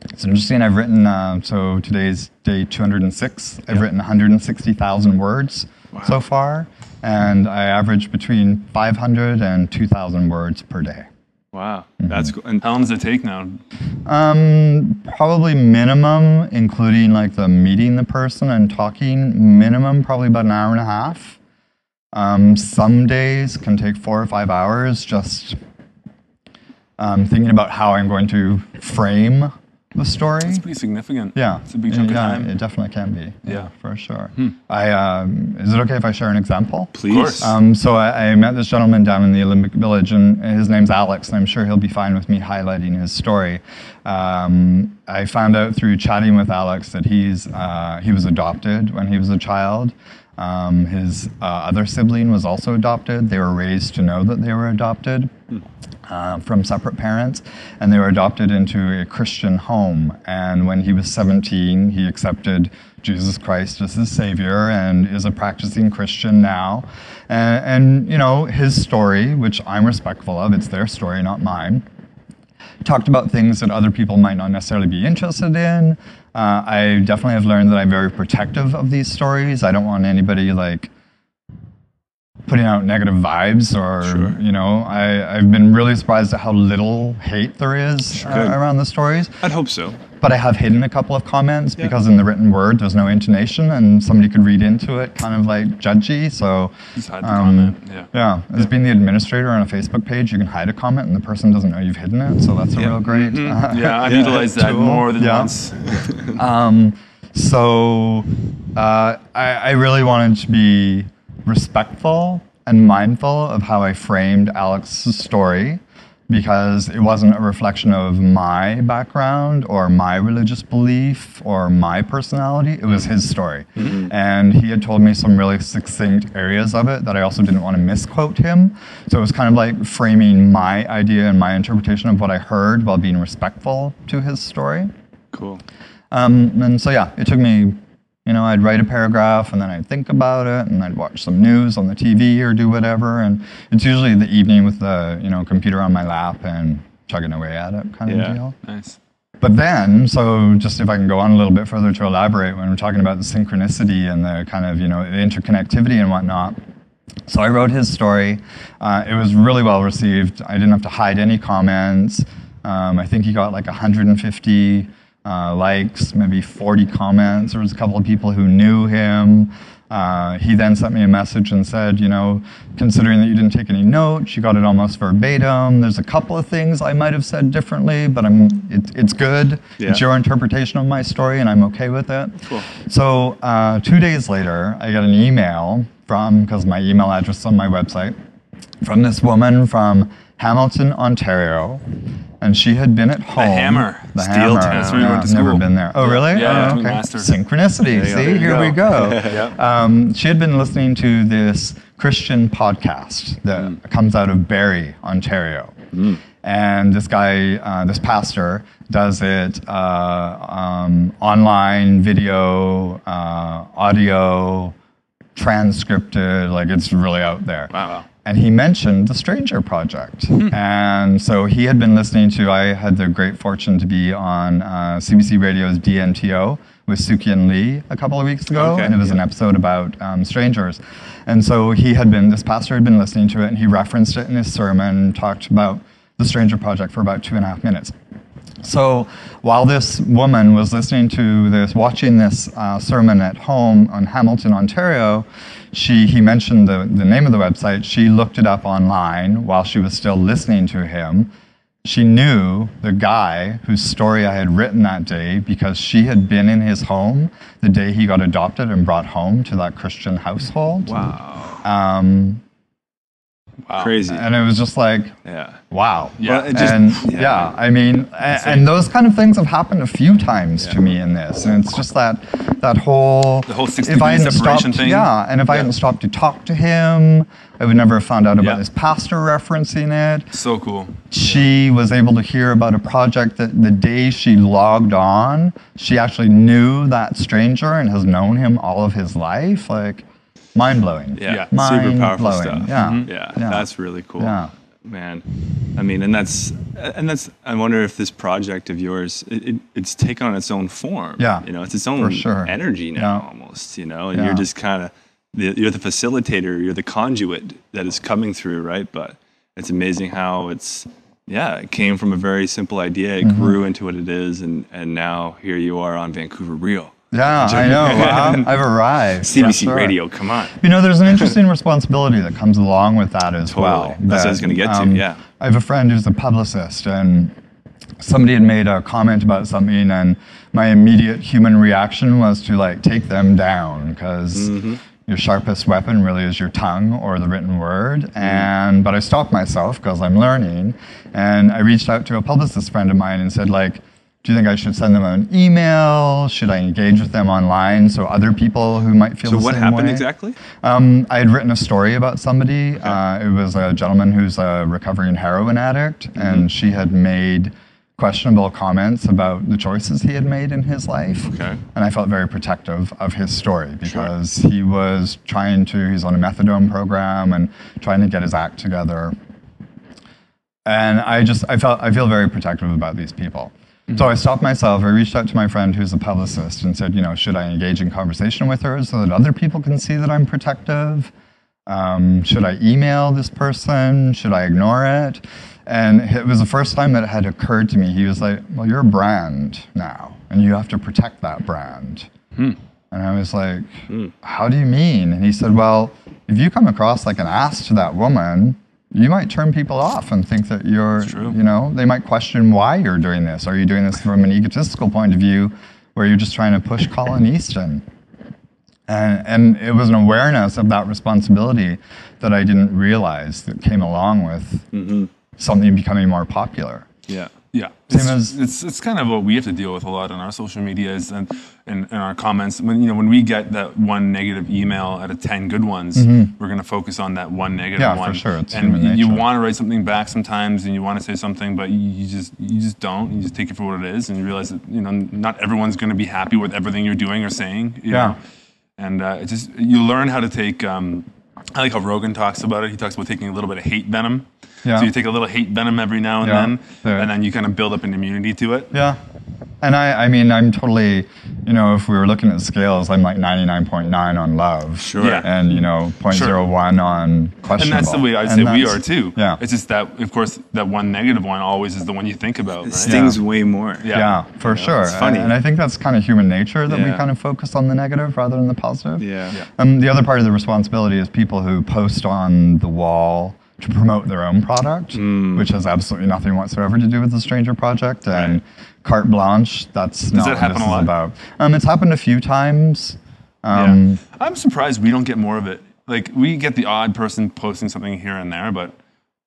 it's interesting, I've written, so today's day 206, I've written 160,000 words so far, and I average between 500 and 2,000 words per day. Wow, that's cool. And how long does it take now? Probably minimum, including like the meeting the person and talking, minimum probably about an hour and a half. Some days can take 4 or 5 hours just thinking about how I'm going to frame the story. It's pretty significant. It's a big chunk of time. It definitely can be. For sure. Is it okay if I share an example? Please. Of course. So I met this gentleman down in the Olympic Village, and his name's Alex, and I'm sure he'll be fine with me highlighting his story. I found out through chatting with Alex that he was adopted when he was a child. His other sibling was also adopted. They were raised to know that they were adopted. From separate parents, and they were adopted into a Christian home. And when he was 17, he accepted Jesus Christ as his Savior and is a practicing Christian now. And you know, his story, which I'm respectful of, it's their story, not mine, talked about things that other people might not necessarily be interested in. I definitely have learned that I'm very protective of these stories. I don't want anybody like putting out negative vibes or, you know, I've been really surprised at how little hate there is around the stories. I'd hope so. But I have hidden a couple of comments because in the written word there's no intonation and somebody could read into it kind of like judgy. So, just hide the comment. As being the administrator on a Facebook page, you can hide a comment and the person doesn't know you've hidden it. So that's a real great I've utilized that more than once. I really wanted to be respectful and mindful of how I framed Alex's story, because it wasn't a reflection of my background or my religious belief or my personality. It was his story. And he had told me some really succinct areas of it that I also didn't want to misquote him. So it was kind of like framing my idea and my interpretation of what I heard while being respectful to his story. Cool. And so it took me, you know, I'd write a paragraph and then I'd think about it and I'd watch some news on the TV or do whatever. And it's usually the evening with the, you know, computer on my lap and chugging away at it kind of deal. Nice. But then, so just if I can go on a little bit further to elaborate, when we're talking about the synchronicity and the kind of, you know, the interconnectivity and whatnot. So I wrote his story. It was really well received. I didn't have to hide any comments. I think he got like 150 likes, maybe 40 comments. There was a couple of people who knew him. He then sent me a message and said, you know, considering that you didn't take any notes, you got it almost verbatim. There's a couple of things I might have said differently, but it's good. Yeah. It's your interpretation of my story, and I'm okay with it. Cool. So 2 days later, I got an email because my email address is on my website, from this woman from Hamilton, Ontario. And she had been at home. The Hammer. The Steel Hammer. That's where we went to school. Never been there. Oh, really? Yeah. Oh, okay. Synchronicity. See, here we go. Yep. She had been listening to this Christian podcast that comes out of Barrie, Ontario. And this guy, this pastor, does it online, video, audio, transcripted, like it's really out there. Wow. And he mentioned the Stranger Project. And so he had been listening to, I had the great fortune to be on CBC Radio's DNTO with Suki and Lee a couple of weeks ago. And it was an episode about strangers. And so this pastor had been listening to it, and he referenced it in his sermon, talked about the Stranger Project for about 2.5 minutes. So while this woman was watching this sermon at home on Hamilton, Ontario, he mentioned the name of the website. She looked it up online while she was still listening to him. She knew the guy whose story I had written that day because she had been in his home the day he got adopted and brought home to that Christian household. Wow. Wow. Crazy. And it was just like, wow. Yeah. Well, I mean, and those kind of things have happened a few times to me in this. And it's just that whole... The whole 6-degree separation thing. Yeah, and if I hadn't stopped to talk to him, I would never have found out about this pastor referencing it. So cool. She was able to hear about a project that the day she logged on, she actually knew that stranger and has known him all of his life. Like... mind-blowing. Yeah. Super powerful stuff. Yeah. That's really cool. Yeah. Man. I mean, and that's I wonder if this project of yours, it's taken on its own form. Yeah. You know, it's its own energy now almost, you know, and you're just kind of, you're the facilitator, you're the conduit that is coming through, right? But it's amazing how it came from a very simple idea, it grew into what it is, and now here you are on VancouverReal. Yeah, I know. I've arrived. CBC Radio, come on. You know, there's an interesting responsibility that comes along with that as well. That's what I was going to get to, I have a friend who's a publicist, and somebody had made a comment about something, and my immediate human reaction was to, like, take them down, because your sharpest weapon really is your tongue or the written word. But I stopped myself, because I'm learning, and I reached out to a publicist friend of mine and said, like, do you think I should send them an email? Should I engage with them online so other people who might feel the same way? So what happened exactly? I had written a story about somebody. It was a gentleman who's a recovering heroin addict, and she had made questionable comments about the choices he had made in his life. Okay. And I felt very protective of his story because he was he's on a methadone program and trying to get his act together. And I feel very protective about these people. So I stopped myself, I reached out to my friend who's a publicist and said, you know, should I engage in conversation with her so that other people can see that I'm protective? Should I email this person? Should I ignore it? And it was the first time that it had occurred to me. He was like, well, you're a brand now, and you have to protect that brand. And I was like, how do you mean? And he said, well, if you come across like an ass to that woman, you might turn people off and think that you're, you know, they might question why you're doing this. Are you doing this from an egotistical point of view where you're just trying to push Colin Easton? And it was an awareness of that responsibility that I didn't realize that came along with something becoming more popular. Yeah. Yeah, it's kind of what we have to deal with a lot on our social medias and our comments. When we get that one negative email out of 10 good ones, we're going to focus on that one negative one. Yeah, for sure. It's and you want to write something back sometimes, and you want to say something, but you just don't. You just take it for what it is, and you realize that not everyone's going to be happy with everything you're doing or saying. You know? And you learn how to take. I like how Rogan talks about it. He talks about taking a little bit of hate venom. Yeah. So you take a little hate venom every now and then, and then you kind of build up an immunity to it. Yeah. And I mean, I'm totally you know, if we were looking at scales, I'm like 99.9 on love. Sure. Yeah. And, you know, 0.01 on questionable. And that's the way I'd say we are too. Yeah. It's just that, of course, that one negative one always is the one you think about. It Right? stings way more. Yeah, for sure. it's funny. And I think that's kind of human nature that we Yeah. kind of focus on the negative rather than the positive. Yeah. The other part of the responsibility is people who post on the wall to promote their own product, which has absolutely nothing whatsoever to do with the Stranger Project. And carte blanche, that's not that what happen this a is lot? about. It's happened a few times. Yeah. I'm surprised we don't get more of it. Like, we get the odd person posting something here and there, but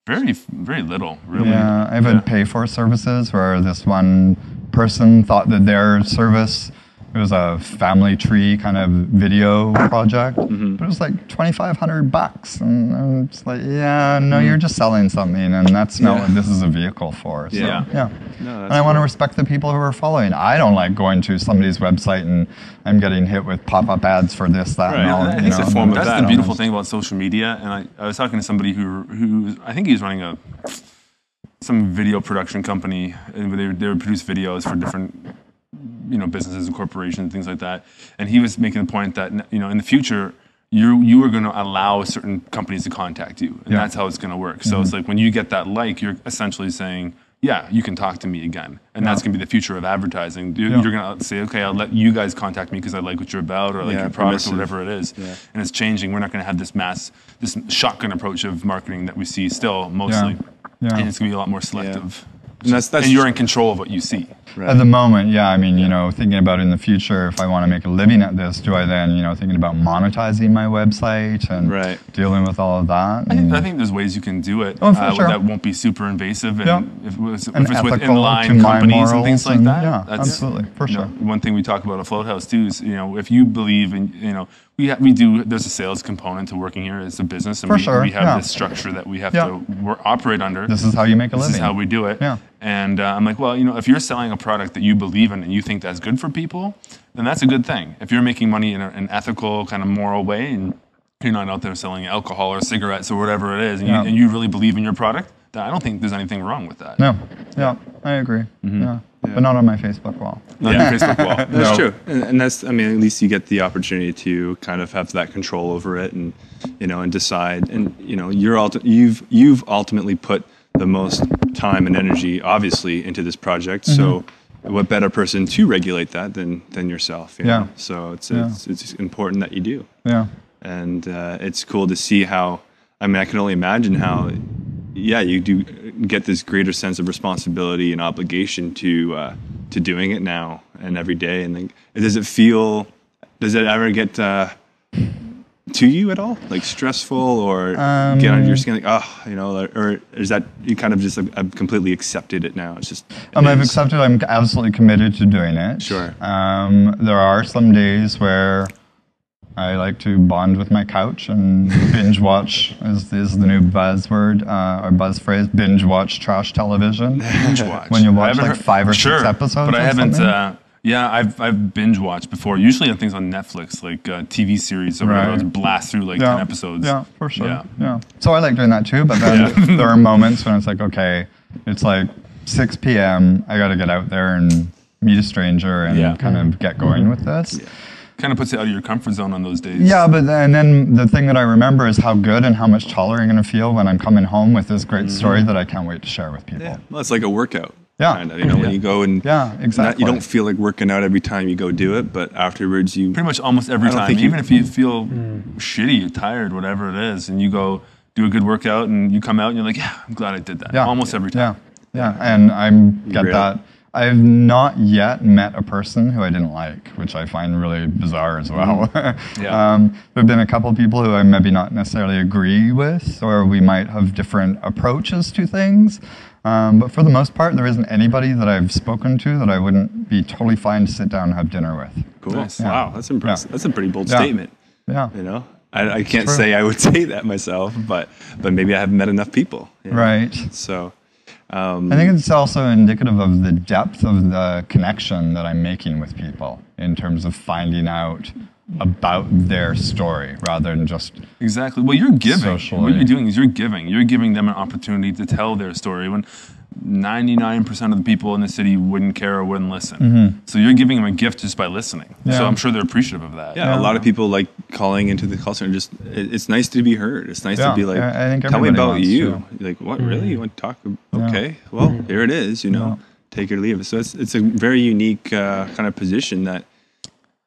very, very little, really. Yeah, I've had pay-for services where this one person thought that their service, it was a family tree kind of video project, but it was like $2,500, and I'm just like, yeah, no, you're just selling something, and that's not what this is a vehicle for. So, Yeah. No, and I want to respect the people who are following. I don't like going to somebody's website and I'm getting hit with pop-up ads for this, that, and all. I think it's a form of that's the beautiful thing about social media. And I was talking to somebody who I think he was running some video production company, and they would produce videos for different businesses and corporations and things like that. And he was making the point that in the future you are going to allow certain companies to contact you, and that's how it's going to work. So it's like when you get that you're essentially saying, yeah, you can talk to me again. And that's going to be the future of advertising. You're going to say, okay, I'll let you guys contact me because I like what you're about, or I like your product, or whatever it is. Yeah. And it's changing. We're not going to have this shotgun approach of marketing that we see still mostly. Yeah. And it's going to be a lot more selective. And and you're in control of what you see. Right. At the moment, I mean, thinking about in the future, if I want to make a living at this, do I then, thinking about monetizing my website and dealing with all of that? I think there's ways you can do it that won't be super invasive, and if it's with inline companies and things like that. Yeah, absolutely, for sure. One thing we talk about at Float House too is, if you believe in, we do. There's a sales component to working here. It's a business, and we have this structure that we have to operate under. This is how you make a living. This is how we do it. Yeah. And I'm like, well, if you're selling a product that you believe in and you think that's good for people, then that's a good thing. If you're making money in an ethical, kind of moral way, and you're not out there selling alcohol or cigarettes or whatever it is, and you really believe in your product, then I don't think there's anything wrong with that. No. Yeah, I agree. Yeah. But not on my Facebook wall. Not on your Facebook wall. That's true. And that's, at least you get the opportunity to kind of have that control over it and, and decide. And, you've ultimately put the most time and energy, obviously, into this project. So what better person to regulate that than yourself? You know? So it's important that you do. Yeah. And it's cool to see how, I can only imagine how, you do get this greater sense of responsibility and obligation to doing it now and every day. And does it ever get to you at all, like stressful or get under your skin, like or is that you kind of just I've completely accepted it now? It's just I've accepted. I'm absolutely committed to doing it. Sure. There are some days where I like to bond with my couch and binge watch is the new buzzword or buzz phrase. Binge watch trash television. Binge watch. When you watch like 5 or 6 episodes. But I haven't. I've binge watched before. Usually on things on Netflix, like TV series or whatever. Right. Blast through like 10 episodes. Yeah, for sure. Yeah. So I like doing that too. But then there are moments when it's like, okay, it's like 6 p.m. I got to get out there and meet a stranger and kind of get going with this. Yeah. Kind of puts you out of your comfort zone on those days. Yeah, but then the thing that I remember is how good and how much taller I'm going to feel when I'm coming home with this great story that I can't wait to share with people. Yeah. Well, it's like a workout. Yeah. Kind of, when you go and exactly. You don't feel like working out every time you go do it, but afterwards you pretty much almost every time. Even if you feel shitty, you're tired, whatever it is, and you go do a good workout and you come out and you're like, I'm glad I did that. Yeah. Almost every time. Yeah. And I get that. I've not yet met a person who I didn't like, which I find really bizarre as well. There have been a couple of people who I maybe not necessarily agree with, or we might have different approaches to things. But for the most part, there isn't anybody that I've spoken to that I wouldn't be totally fine to sit down and have dinner with. Cool. Nice. Wow, that's impressive. That's a pretty bold statement. Yeah. I can't say I would say that myself, but maybe I haven't met enough people. Right. So. I think it's also indicative of the depth of the connection that I'm making with people in terms of finding out about their story rather than just exactly. Well, you're giving. Socially. What you're doing is you're giving. You're giving them an opportunity to tell their story. When 99% of the people in the city wouldn't care or wouldn't listen. So you're giving them a gift just by listening. So I'm sure they're appreciative of that. Yeah, a lot of people like calling into the call center. Just it's nice to be heard. It's nice to be like, I think tell me about wants you. to. Like, what really? You want to talk? Okay, well, here it is. You know, take it or leave it. So it's a very unique kind of position that.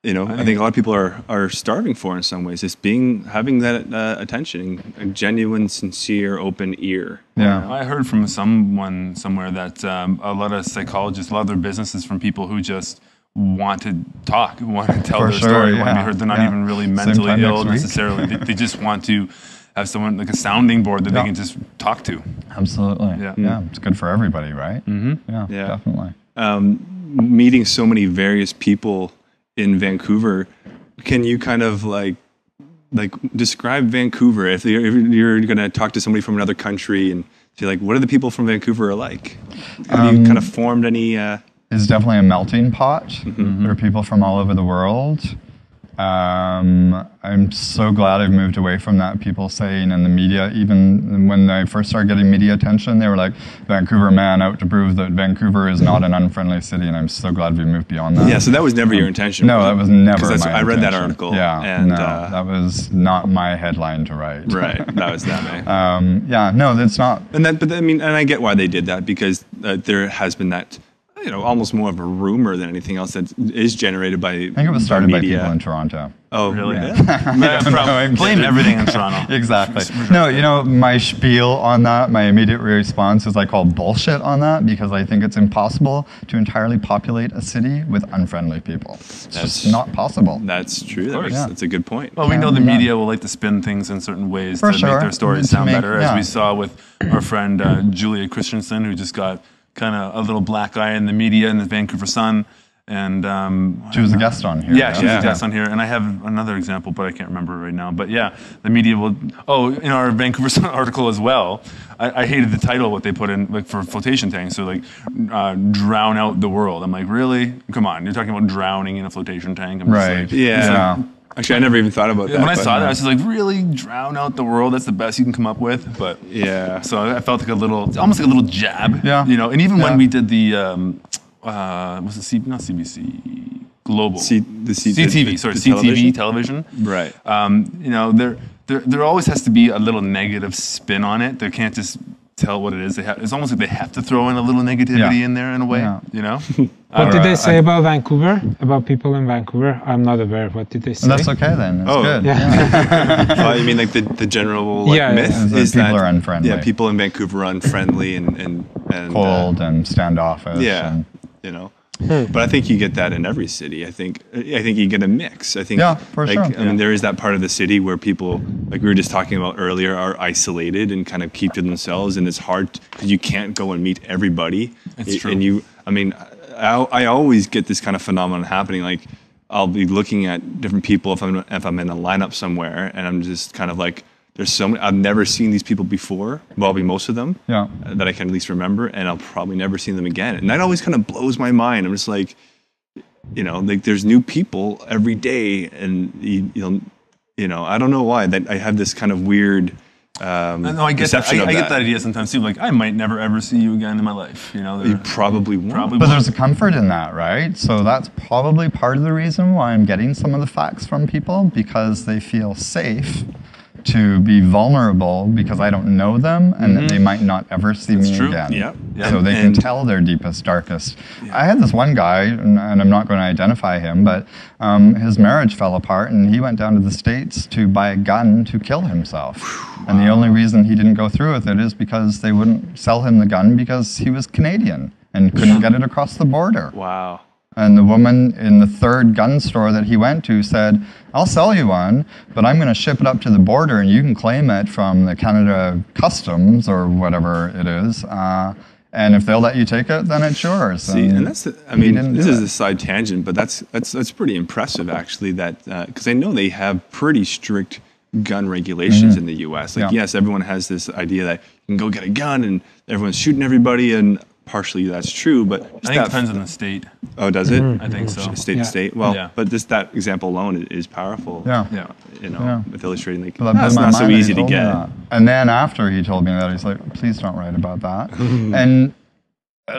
You know, I think a lot of people are starving for in some ways. Just having that attention, a genuine, sincere, open ear. Yeah. I heard from someone somewhere that a lot of psychologists, a lot of their business is from people who just want to talk, want to tell their story, want to be heard. They're not even really mentally ill necessarily. They just want to have someone like a sounding board that they can just talk to. Absolutely. Yeah. It's good for everybody, right? Yeah, definitely. Meeting so many various people in Vancouver, can you kind of like describe Vancouver? If you're going to talk to somebody from another country and say like, what are the people from Vancouver like? Have you kind of formed any? It's definitely a melting pot. There are people from all over the world. I'm so glad I've moved away from that. People saying in the media, even when I first started getting media attention, they were like, Vancouver man out to prove that Vancouver is not an unfriendly city, and I'm so glad we moved beyond that. Yeah, so that was never your intention. No, that was never my intention. I read that article. Yeah, and no, that was not my headline to write. Right, that was that way. Yeah, no, that's not. And I get why they did that, because there has been that, you know, almost more of a rumor than anything else that is generated by I think it was started by people in Toronto. Oh, really? Yeah. Blame everything in Toronto. Exactly. No, you know, my spiel on that, my immediate response is I call bullshit on that, because I think it's impossible to entirely populate a city with unfriendly people. It's just not possible. That's true. That's a good point. Well, we know the media will like to spin things in certain ways to make their stories sound better, as we saw with our friend Julia Christensen, who just got kind of a little black eye in the media in the Vancouver Sun. And she was a guest on here. Yeah, she was a guest on here. And I have another example, but I can't remember right now. But yeah, the media will. Oh, in our Vancouver Sun article as well, I hated the title, what they put in, like, for flotation tanks. So like, drown out the world. I'm like, really? Come on, you're talking about drowning in a flotation tank? I'm just like, yeah. Actually, I never even thought about that. When I saw that, I was just like, really? Drown out the world? That's the best you can come up with? But yeah. So I felt like almost like a little jab. Yeah. You know, and even when we did the, was it not CBC? Global. CTV television. Right. You know, there always has to be a little negative spin on it. They can't just tell what it is. It's almost like they have to throw in a little negativity in there in a way, you know? What did they say about Vancouver? About people in Vancouver? I'm not aware. What did they say? That's okay then. That's good. Yeah. You mean like the general myth is people that are unfriendly. Yeah, people in Vancouver are unfriendly and cold and standoffish. Yeah, you know. But I think you get that in every city. I think you get a mix. I think, for sure. I mean, there is that part of the city where people, like we were just talking about earlier, are isolated and kind of keep to themselves, and it's hard because you can't go and meet everybody. It's true. And I always get this kind of phenomenon happening. Like, I'll be looking at different people if I'm in a lineup somewhere, and I'm just kind of like, there's so many, I've never seen these people before, probably most of them, that I can at least remember, and I'll probably never see them again. And that always kind of blows my mind. I'm just like, you know, like there's new people every day, and you know, I don't know why that I have this kind of weird I get that. I get that idea sometimes too. Like, I might never ever see you again in my life. You know, you probably won't. But there's a comfort in that, right? So that's probably part of the reason why I'm getting some of the facts from people, because they feel safe to be vulnerable, because I don't know them, and that they might not ever see me again. Yeah. So they can tell their deepest, darkest. I had this one guy, and I'm not going to identify him, but his marriage fell apart, and he went down to the States to buy a gun to kill himself. And the only reason he didn't go through with it is because they wouldn't sell him the gun because he was Canadian and couldn't get it across the border. Wow. And the woman in the third gun store that he went to said, I'll sell you one, but I'm going to ship it up to the border and you can claim it from the Canada Customs or whatever it is. And if they'll let you take it, then it's yours. See, and that's, this is a side tangent, but that's pretty impressive actually, that, because I know they have pretty strict gun regulations in the US. Like, yes, everyone has this idea that you can go get a gun and everyone's shooting everybody, and partially that's true, but I think it depends on the state. Oh, does it? I think so. State to state. Well, but just that example alone is powerful. Yeah. You know, with illustrating like that's not so easy to get. And then after he told me that, he's like, please don't write about that. And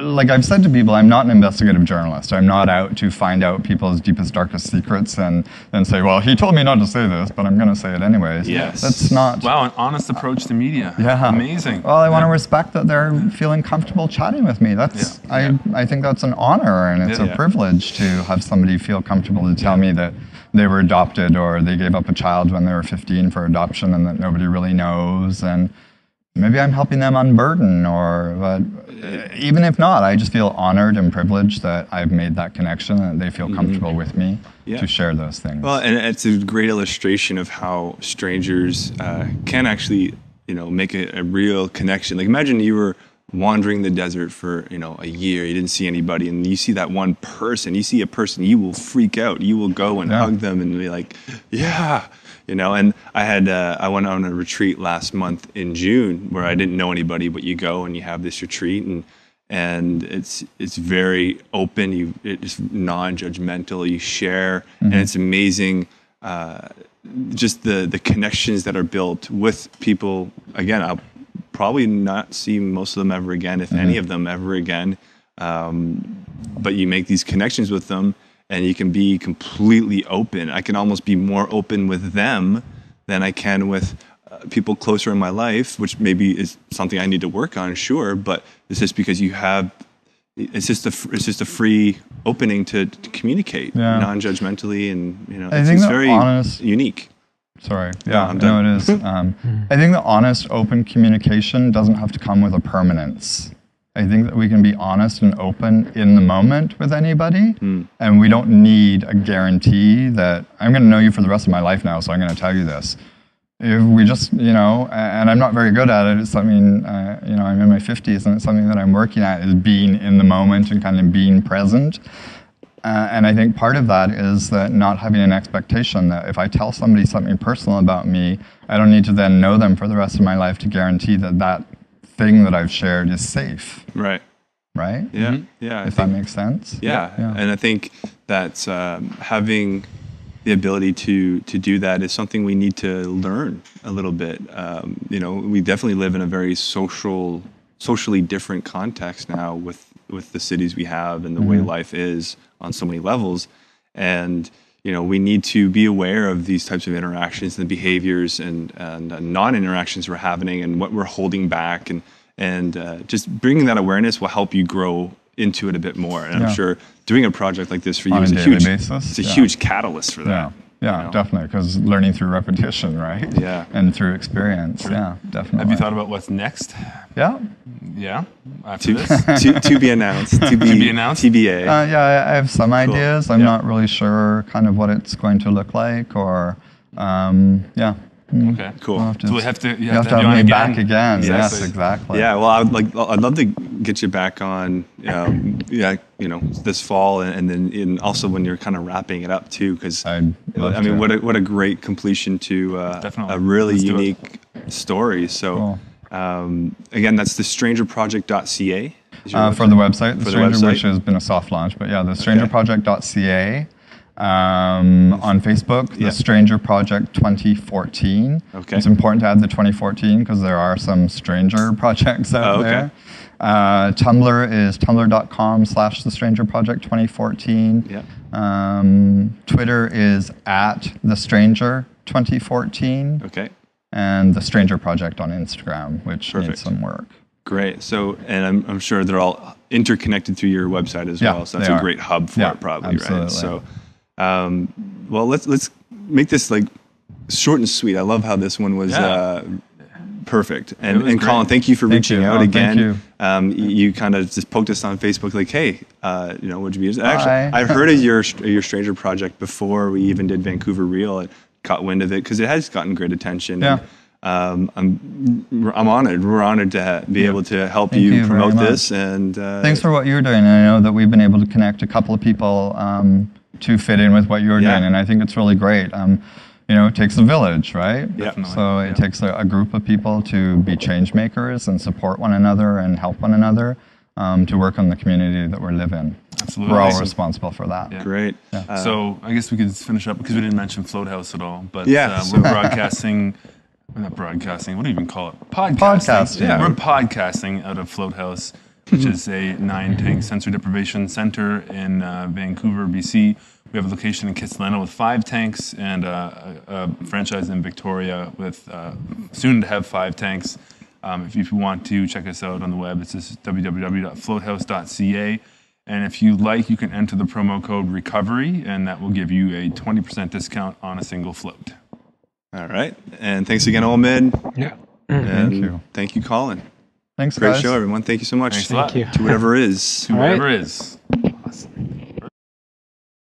like I've said to people, I'm not an investigative journalist. I'm not out to find out people's deepest, darkest secrets and say, well, he told me not to say this, but I'm going to say it anyways. Yes. That's not... Wow, an honest approach to media. Yeah. Amazing. Well, I want to respect that they're feeling comfortable chatting with me. That's I think that's an honor, and it's a privilege to have somebody feel comfortable to tell me that they were adopted or they gave up a child when they were 15 for adoption and that nobody really knows. And maybe I'm helping them unburden, but even if not, I just feel honored and privileged that I've made that connection and they feel comfortable with me to share those things. Well, and it's a great illustration of how strangers can actually, make a real connection. Like imagine you were wandering the desert for, a year, you didn't see anybody, and you see that one person, you will freak out. You will go and hug them and be like, and I went on a retreat last month in June where I didn't know anybody, but you go and you have this retreat and it's very open. It's non-judgmental. You share, and it's amazing. Just the connections that are built with people. Again, I'll probably not see most of them ever again, if any of them ever again. But you make these connections with them. And you can be completely open. I can almost be more open with them than I can with people closer in my life, which maybe is something I need to work on, sure. But it's just because it's just a free opening to communicate non-judgmentally, and I think it's the very unique. Sorry, I'm done. No, it is. I think the honest, open communication doesn't have to come with a permanence. I think that we can be honest and open in the moment with anybody, and we don't need a guarantee that I'm going to know you for the rest of my life now, so I'm going to tell you this. If we just, and I'm not very good at it, it's something, I'm in my 50s, and it's something that I'm working at, is being in the moment and kind of being present. And I think part of that is that not having an expectation that if I tell somebody something personal about me, I don't need to then know them for the rest of my life to guarantee that thing that I've shared is safe. Right. Right? Yeah. Yeah. If that makes sense. Yeah. And I think that having the ability to do that is something we need to learn a little bit. We definitely live in a very socially different context now with the cities we have and the way life is on so many levels. And we need to be aware of these types of interactions and behaviors and non-interactions we're having and what we're holding back, and just bringing that awareness will help you grow into it a bit more. And I'm sure doing a project like this for you is a huge catalyst for that. Yeah, definitely, because learning through repetition, right? Yeah. And through experience, definitely. Have you thought about what's next? Yeah. Yeah, after this? to be announced. To be announced? TBA. I have some ideas. I'm not really sure kind of what it's going to look like, or, Okay, cool. So we have to have me back again. Yes, exactly. Yeah, well, I'd love to get you back on, this fall, and then also when you're kind of wrapping it up too, because what a great completion to a really unique story. So, again, that's thestrangerproject.ca. For the website, which has been a soft launch, but thestrangerproject.ca. On Facebook, The Stranger Project 2014. Okay. It's important to add the 2014 because there are some stranger projects out there. Tumblr is tumblr.com/The Stranger Project 2014. Yeah. Twitter is @The Stranger 2014. Okay. And The Stranger Project on Instagram, which needs some work. Great. So, and I'm sure they're all interconnected through your website as well. So that's a great hub for it, probably, absolutely. Right? So. Well, let's make this like short and sweet. I love how this one was perfect. And Colin, thank you for reaching out again. Thank you. You kind of just poked us on Facebook, like, hey, would you be interested? Actually, I've heard of your Stranger Project before we even did VancouverReal. I caught wind of it because it has gotten great attention. Yeah. And, I'm honored. We're honored to be able to help you promote this. And thanks for what you're doing. And I know that we've been able to connect a couple of people to fit in with what you're doing, and I think it's really great. It takes a village, right? Yeah. So it takes a group of people to be change makers and support one another and help one another to work on the community that we live in. Absolutely. We're all responsible for that. Yeah. Great. Yeah. So I guess we could finish up because we didn't mention Float House at all. But so we're broadcasting. We're not broadcasting. What do you even call it? Podcasting. Yeah. We're podcasting out of Float House which is a 9-tank sensory deprivation center in Vancouver, BC. We have a location in Kitsilano with 5 tanks and a franchise in Victoria with soon to have 5 tanks. If you want to check us out on the web, it's just www.floathouse.ca. And if you like, you can enter the promo code RECOVERY, and that will give you a 20% discount on a single float. All right. And thanks again, Omid. Yeah. And thank you, Colin. Thanks, Great guys. show, everyone. Thank you so much. Thanks a lot. Thank you. To whatever is. To whatever is.